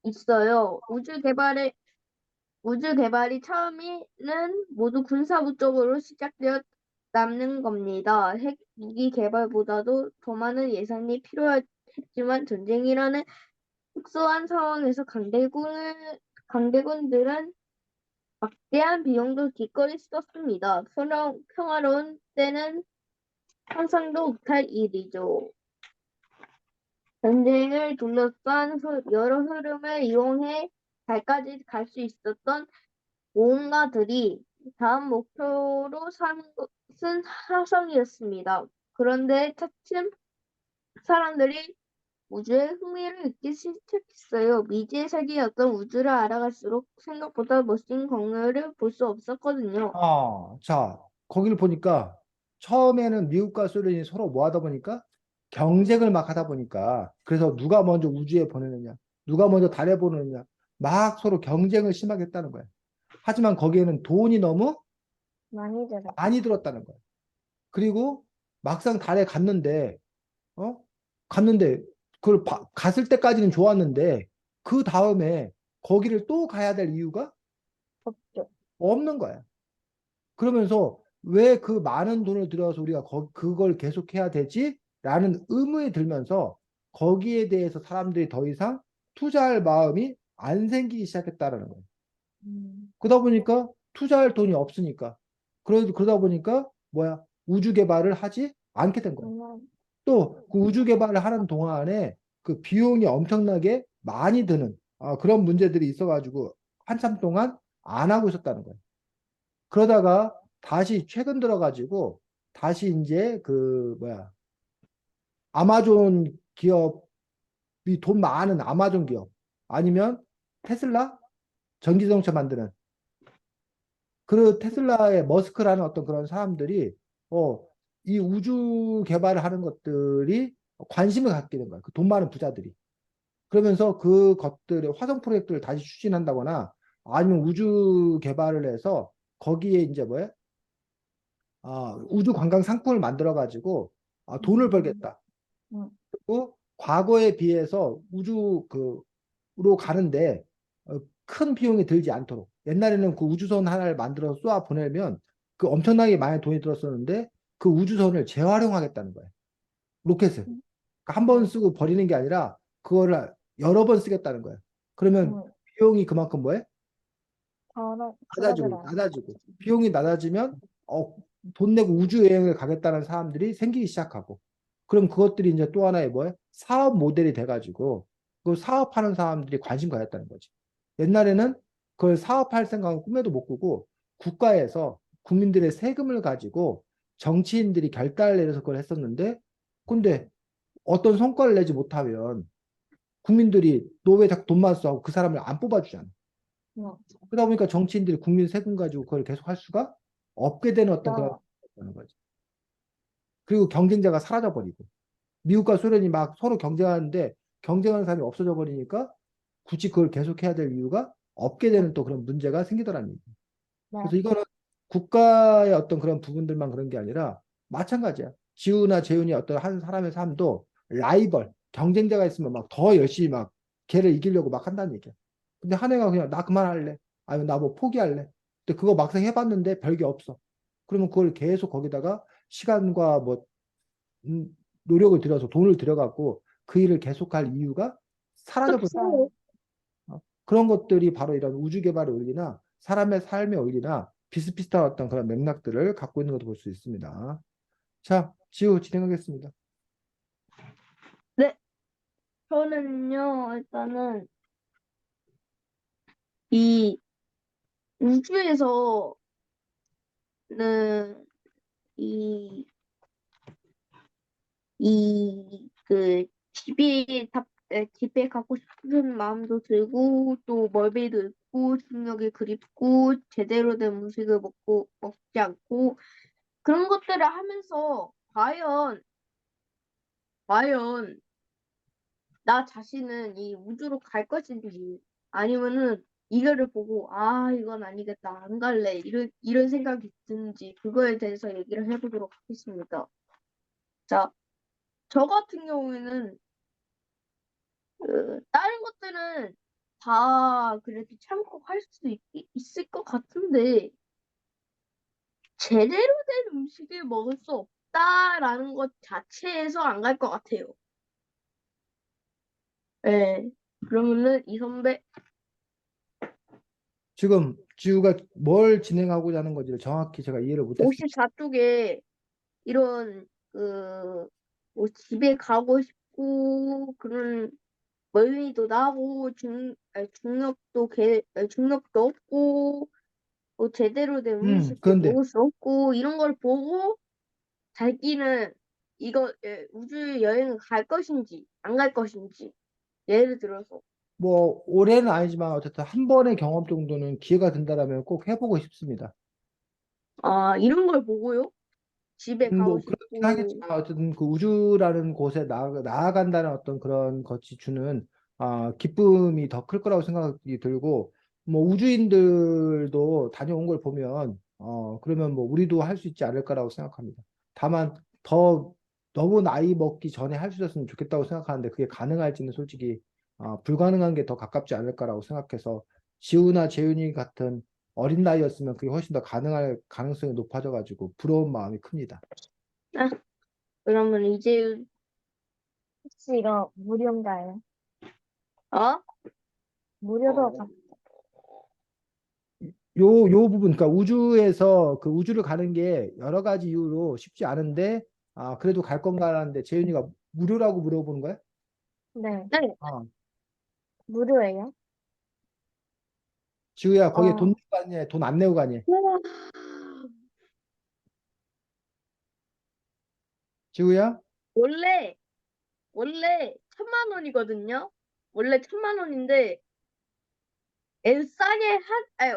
있어요. 우주 개발이 처음에는 모두 군사 목적으로 시작되었다는 겁니다. 핵 무기 개발보다도 더 많은 예산이 필요했지만 전쟁이라는 특수한 상황에서 강대군들은 막대한 비용도 기꺼이 썼습니다. 평화로운 때는 상상도 못할 일이죠. 전쟁을 둘러싼 여러 흐름을 이용해 달까지 갈 수 있었던 모험가들이 다음 목표로 삼은 것은 화성이었습니다. 그런데 차츰 사람들이 우주에 흥미를 느끼기 시작했어요. 미지의 세계였던 우주를 알아갈수록 생각보다 멋진 광물을 볼 수 없었거든요. 자, 거기를 보니까 처음에는 미국과 소련이 서로 뭐 하다 보니까 경쟁을 막 하다 보니까 그래서 누가 먼저 우주에 보내느냐, 누가 먼저 달에 보내느냐, 막 서로 경쟁을 심하게 했다는 거야. 하지만 거기에는 돈이 너무 많이 들어. 많이 들었다는 거야. 그리고 막상 달에 갔는데, 어? 갔는데 그걸 갔을 때까지는 좋았는데 그 다음에 거기를 또 가야 될 이유가 없죠. 없는 거야. 그러면서 왜 그 많은 돈을 들여서 우리가 그걸 계속해야 되지? 라는 의문이 들면서 거기에 대해서 사람들이 더 이상 투자할 마음이 안 생기기 시작했다는 거예요. 그러다 보니까 투자할 돈이 없으니까. 그러다 보니까 뭐야? 우주 개발을 하지 않게 된 거예요. 정말 또 그 우주 개발을 하는 동안에 그 비용이 엄청나게 많이 드는 그런 문제들이 있어가지고 한참 동안 안 하고 있었다는 거예요. 그러다가 다시 최근 들어가지고 다시 이제 그 뭐야 아마존 기업이 돈 많은 아마존 기업 아니면 테슬라 전기자동차 만드는 그 테슬라의 머스크라는 어떤 그런 사람들이 어, 이 우주 개발을 하는 것들이 관심을 갖게 된 거야. 그 돈 많은 부자들이. 그러면서 그 것들의 화성 프로젝트를 다시 추진한다거나 아니면 우주 개발을 해서 거기에 이제 뭐야? 우주 관광 상품을 만들어 가지고 돈을 벌겠다. 음, 그리고 과거에 비해서 우주로 가는데 큰 비용이 들지 않도록 옛날에는 그 우주선 하나를 만들어서 쏘아 보내면 그 엄청나게 많이 돈이 들었었는데 그 우주선을 재활용하겠다는 거예요. 로켓을. 그러니까 한 번 쓰고 버리는 게 아니라 그거를 여러 번 쓰겠다는 거예요. 그러면 음, 비용이 그만큼 뭐예요? 낮아지고 줄어들어요. 낮아지고 비용이 낮아지면 돈 내고 우주 여행을 가겠다는 사람들이 생기기 시작하고 그럼 그것들이 이제 또 하나의 뭐예요? 사업 모델이 돼가지고 그 사업하는 사람들이 관심 가졌다는 거지. 옛날에는 그걸 사업할 생각은 꿈에도 못 꾸고 국가에서 국민들의 세금을 가지고 정치인들이 결단을 내려서 그걸 했었는데 근데 어떤 성과를 내지 못하면 국민들이 너 왜 자꾸 돈만 써 하고 그 사람을 안 뽑아주잖아. 음, 그러다 보니까 정치인들이 국민 세금 가지고 그걸 계속 할 수가 없게 되는 어떤 그런 저, 거는 거지. 그리고 경쟁자가 사라져 버리고 미국과 소련이 막 서로 경쟁하는데 경쟁하는 사람이 없어져 버리니까 굳이 그걸 계속해야 될 이유가 없게 네, 되는 또 그런 문제가 생기더라는 얘기. 네, 그래서 이거는 국가의 어떤 그런 부분들만 그런 게 아니라 마찬가지야. 지우나 재훈이 어떤 한 사람의 삶도 라이벌, 경쟁자가 있으면 막 더 열심히 막 걔를 이기려고 막 한다는 얘기야. 근데 한 애가 그냥 나 그만할래. 아니면 나 뭐 포기할래. 근데 그거 막상 해봤는데 별게 없어. 그러면 그걸 계속 거기다가 시간과 뭐 노력을 들여서 돈을 들여갖고 그 일을 계속할 이유가 사라져버려. 그쵸. 그런 것들이 바로 이런 우주 개발의 원리나 사람의 삶의 원리나 비슷비슷한 어떤 그런 맥락들을 갖고 있는 것도 볼 수 있습니다. 자, 지우 진행하겠습니다. 네, 저는요, 일단은 이 우주에서는 이, 집에 가고 싶은 마음도 들고, 또 멀미도 있고, 중력이 그립고, 제대로 된 음식을 먹지 않고, 그런 것들을 하면서, 과연, 나 자신은 이 우주로 갈 것인지, 아니면은, 이거를 보고, 아, 이건 아니겠다, 안 갈래, 이런 생각이 드는지, 그거에 대해서 얘기를 해보도록 하겠습니다. 자, 저 같은 경우에는, 다른 것들은 다 그래도 참고 할 수 있을 것 같은데, 제대로 된 음식을 먹을 수 없다라는 것 자체에서 안 갈 것 같아요. 예. 그러면은 이 선배 지금 지우가 뭘 진행하고자 하는 건지를 정확히 제가 이해를 못했습니다. 54쪽에 이런 뭐 집에 가고 싶고 그런 멀미도 나고 중력도 없고 뭐 제대로 된 음식도 그런데 먹을 수 없고 이런 걸 보고 자기는 우주 여행을 갈 것인지 안 갈 것인지 예를 들어서 뭐 올해는 아니지만 어쨌든 한 번의 경험 정도는 기회가 된다라면 꼭 해보고 싶습니다. 이런 걸 보고요 집에 가고 뭐 그렇긴 싶고 하겠지만 어쨌든 그 우주라는 곳에 나아간다는 어떤 그런 것이 주는 기쁨이 더 클 거라고 생각이 들고 뭐 우주인들도 다녀온 걸 보면 그러면 뭐 우리도 할 수 있지 않을까라고 생각합니다. 다만 더 너무 나이 먹기 전에 할 수 있었으면 좋겠다고 생각하는데 그게 가능할지는 솔직히 불가능한 게 더 가깝지 않을까라고 생각해서 지우나 재윤이 같은 어린 나이였으면 그게 훨씬 더 가능할 가능성이 높아져가지고 부러운 마음이 큽니다. 아, 그러면 이제 혹시 이거 무료인가요? 어? 무료도 요 부분, 그러니까 우주에서 그 우주를 가는 게 여러 가지 이유로 쉽지 않은데, 그래도 갈 건가라는데 재윤이가 무료라고 물어보는 거야? 네, 네. 아, 무료예요? 지우야, 거기에 돈 어, 내고 가니? 돈 안 내고 가니? 우와. 지우야? 원래 원래 1,000만 원이거든요. 원래 1,000만 원인데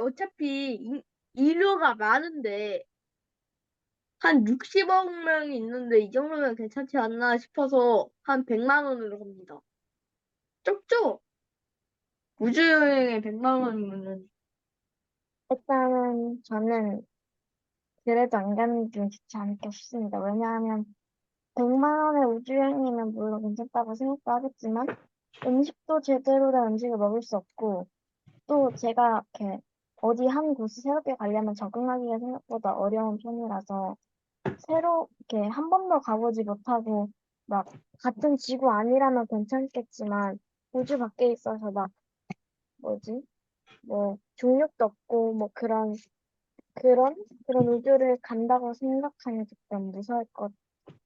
어차피 인류가 많은데 한 60억 명이 있는데 이 정도면 괜찮지 않나 싶어서 한 100만 원으로 갑니다. 적죠? 우주여행에 100만 원이면은 일단은 저는 그래도 안 가는 게 좋지 않을까 싶습니다. 왜냐하면 100만 원의 우주여행이면 물론 괜찮다고 생각도 하겠지만 음식도 제대로 된 음식을 먹을 수 없고 또 제가 이렇게 어디 한 곳을 새롭게 가려면 적응하기가 생각보다 어려운 편이라서 새로 이렇게 한 번도 가보지 못하고 막 같은 지구 아니라면 괜찮겠지만 우주 밖에 있어서 막 뭐지? 뭐 중력도 없고 뭐 그런 우주를 간다고 생각하면 조금 무서울 것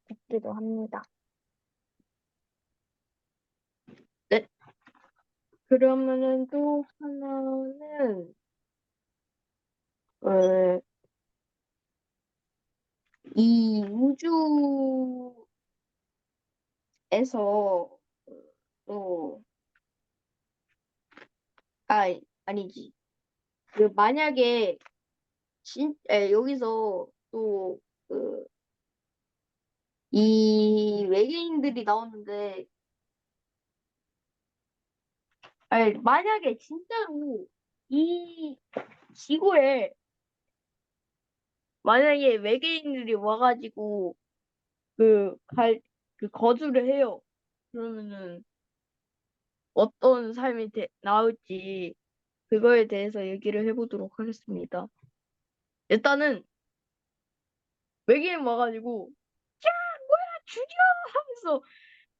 같기도 합니다. 네. 그러면은 또 하나는 어, 이 우주에서 또 아니지. 만약에 여기서 또 이 외계인들이 나오는데, 아니, 만약에 진짜로 이 지구에 만약에 외계인들이 와가지고 거주를 해요. 그러면은 어떤 삶이 나올지 그거에 대해서 얘기를 해보도록 하겠습니다. 일단은 외계인 와가지고 야 뭐야 죽여 하면서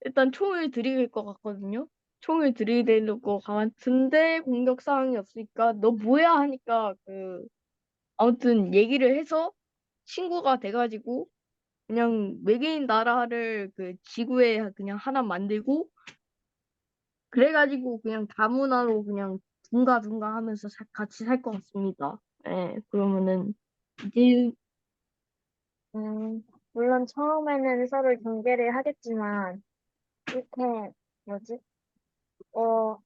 일단 총을 들이댈 것 같거든요. 총을 들이댈 것 같은데 공격 사항이 없으니까 너 뭐야 하니까 아무튼 얘기를 해서 친구가 돼가지고 그냥 외계인 나라를 지구에 그냥 하나 만들고 그래가지고 그냥 다문화로 그냥 둥가둥가 하면서 같이 살 것 같습니다. 예, 그러면은 이제 물론 처음에는 서로 경계를 하겠지만, 이렇게, 뭐지?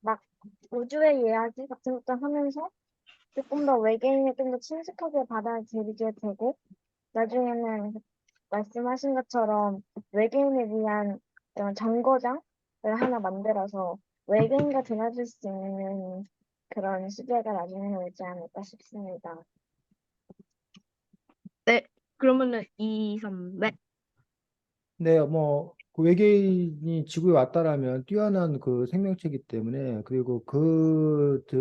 막 우주의 이야기 같은 것도 하면서 조금 더 외계인을 좀 더 친숙하게 받아들이게 되고, 나중에는 말씀하신 것처럼 외계인을 위한 이런 정거장을 하나 만들어서 외계인과 대화할 수 있는 그런 시대가 나중에 오지 않을까 싶습니다. 네, 그러면은 2, 3, 네. 네, 뭐, 그 외계인이 지구에 왔다라면 뛰어난 그 생명체이기 때문에, 그리고 그들과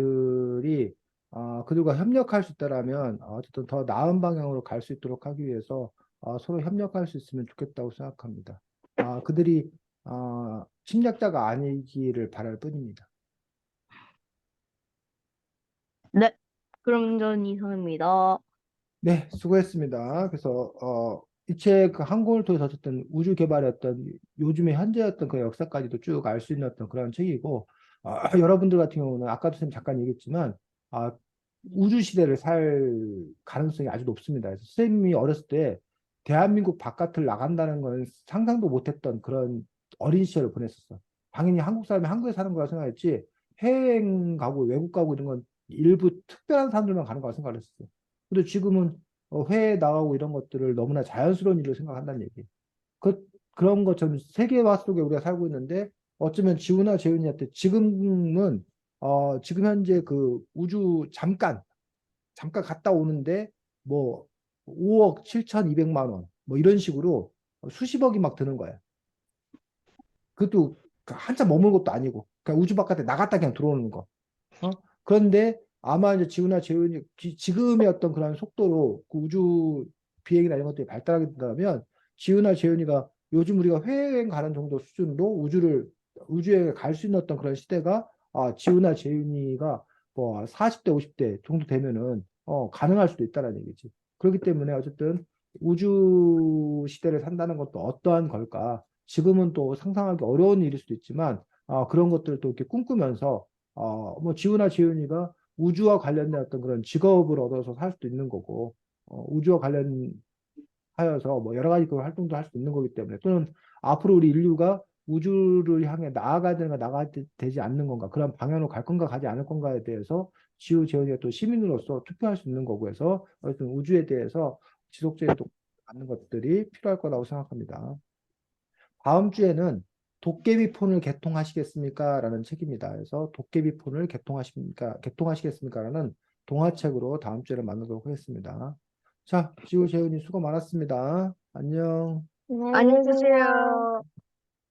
협력할 수 있다라면, 어쨌든 더 나은 방향으로 갈 수 있도록 하기 위해서, 서로 협력할 수 있으면 좋겠다고 생각합니다. 그들이, 침략자가 아니기를 바랄 뿐입니다. 네, 그럼 전 이상입니다. 네, 수고했습니다. 그래서 이 책 항공을 통해서 어쨌든 우주 개발의 어떤 요즘의 현재 어떤 그 역사까지도 쭉 알 수 있는 어떤 그런 책이고 여러분들 같은 경우는 아까도 선생님 잠깐 얘기했지만 아, 우주 시대를 살 가능성이 아주 높습니다. 그래서 선생님이 어렸을 때 대한민국 바깥을 나간다는 건 상상도 못했던 그런 어린 시절을 보냈었어. 당연히 한국 사람이 한국에 사는 거라 생각했지 해외여행 가고 외국 가고 이런 건 일부 특별한 사람들만 가는 거라 생각했었어. 근데 지금은 해외에 나가고 이런 것들을 너무나 자연스러운 일로 생각한다는 얘기. 그런 것처럼 세계화 속에 우리가 살고 있는데 어쩌면 지구나 재윤이한테 지금 현재 그 우주 잠깐 갔다 오는데 뭐 5억 7,200만 원 뭐 이런 식으로 수십억이 막 드는 거야. 그것도 한참 머무는 것도 아니고 그냥 우주 바깥에 나갔다 그냥 들어오는 거. 그런데 아마 이제 지구나 재훈이 지금의 어떤 그런 속도로 그 우주 비행이나 이런 것들이 발달하게 된다면 지구나 재훈이가 요즘 우리가 해외여행 가는 정도 수준으로 우주에 갈 수 있는 어떤 그런 시대가 지구나 재훈이가 뭐 40대 50대 정도 되면은 가능할 수도 있다는 얘기지. 그렇기 때문에 어쨌든 우주 시대를 산다는 것도 어떠한 걸까? 지금은 또 상상하기 어려운 일일 수도 있지만 그런 것들을 또 이렇게 꿈꾸면서 뭐 지우나 지은이가 우주와 관련된 어떤 그런 직업을 얻어서 살 수도 있는 거고, 우주와 관련하여서 뭐 여러 가지 그 활동도 할 수 있는 거기 때문에 또는 앞으로 우리 인류가 우주를 향해 나아가야 되는가 되지 않는 건가 그런 방향으로 갈 건가 가지 않을 건가에 대해서 지우 재현이가 또 시민으로서 투표할 수 있는 거고 해서 어쨌든 우주에 대해서 지속적인 갖는 것들이 필요할 거라고 생각합니다. 다음 주에는 도깨비 폰을 개통하시겠습니까? 라는 책입니다. 그래서 도깨비 폰을 개통하시겠습니까? 라는 동화책으로 다음 주에 만나도록 하겠습니다. 자, 지우 재훈이 수고 많았습니다. 안녕. 안녕히 안녕히 계세요. 계세요.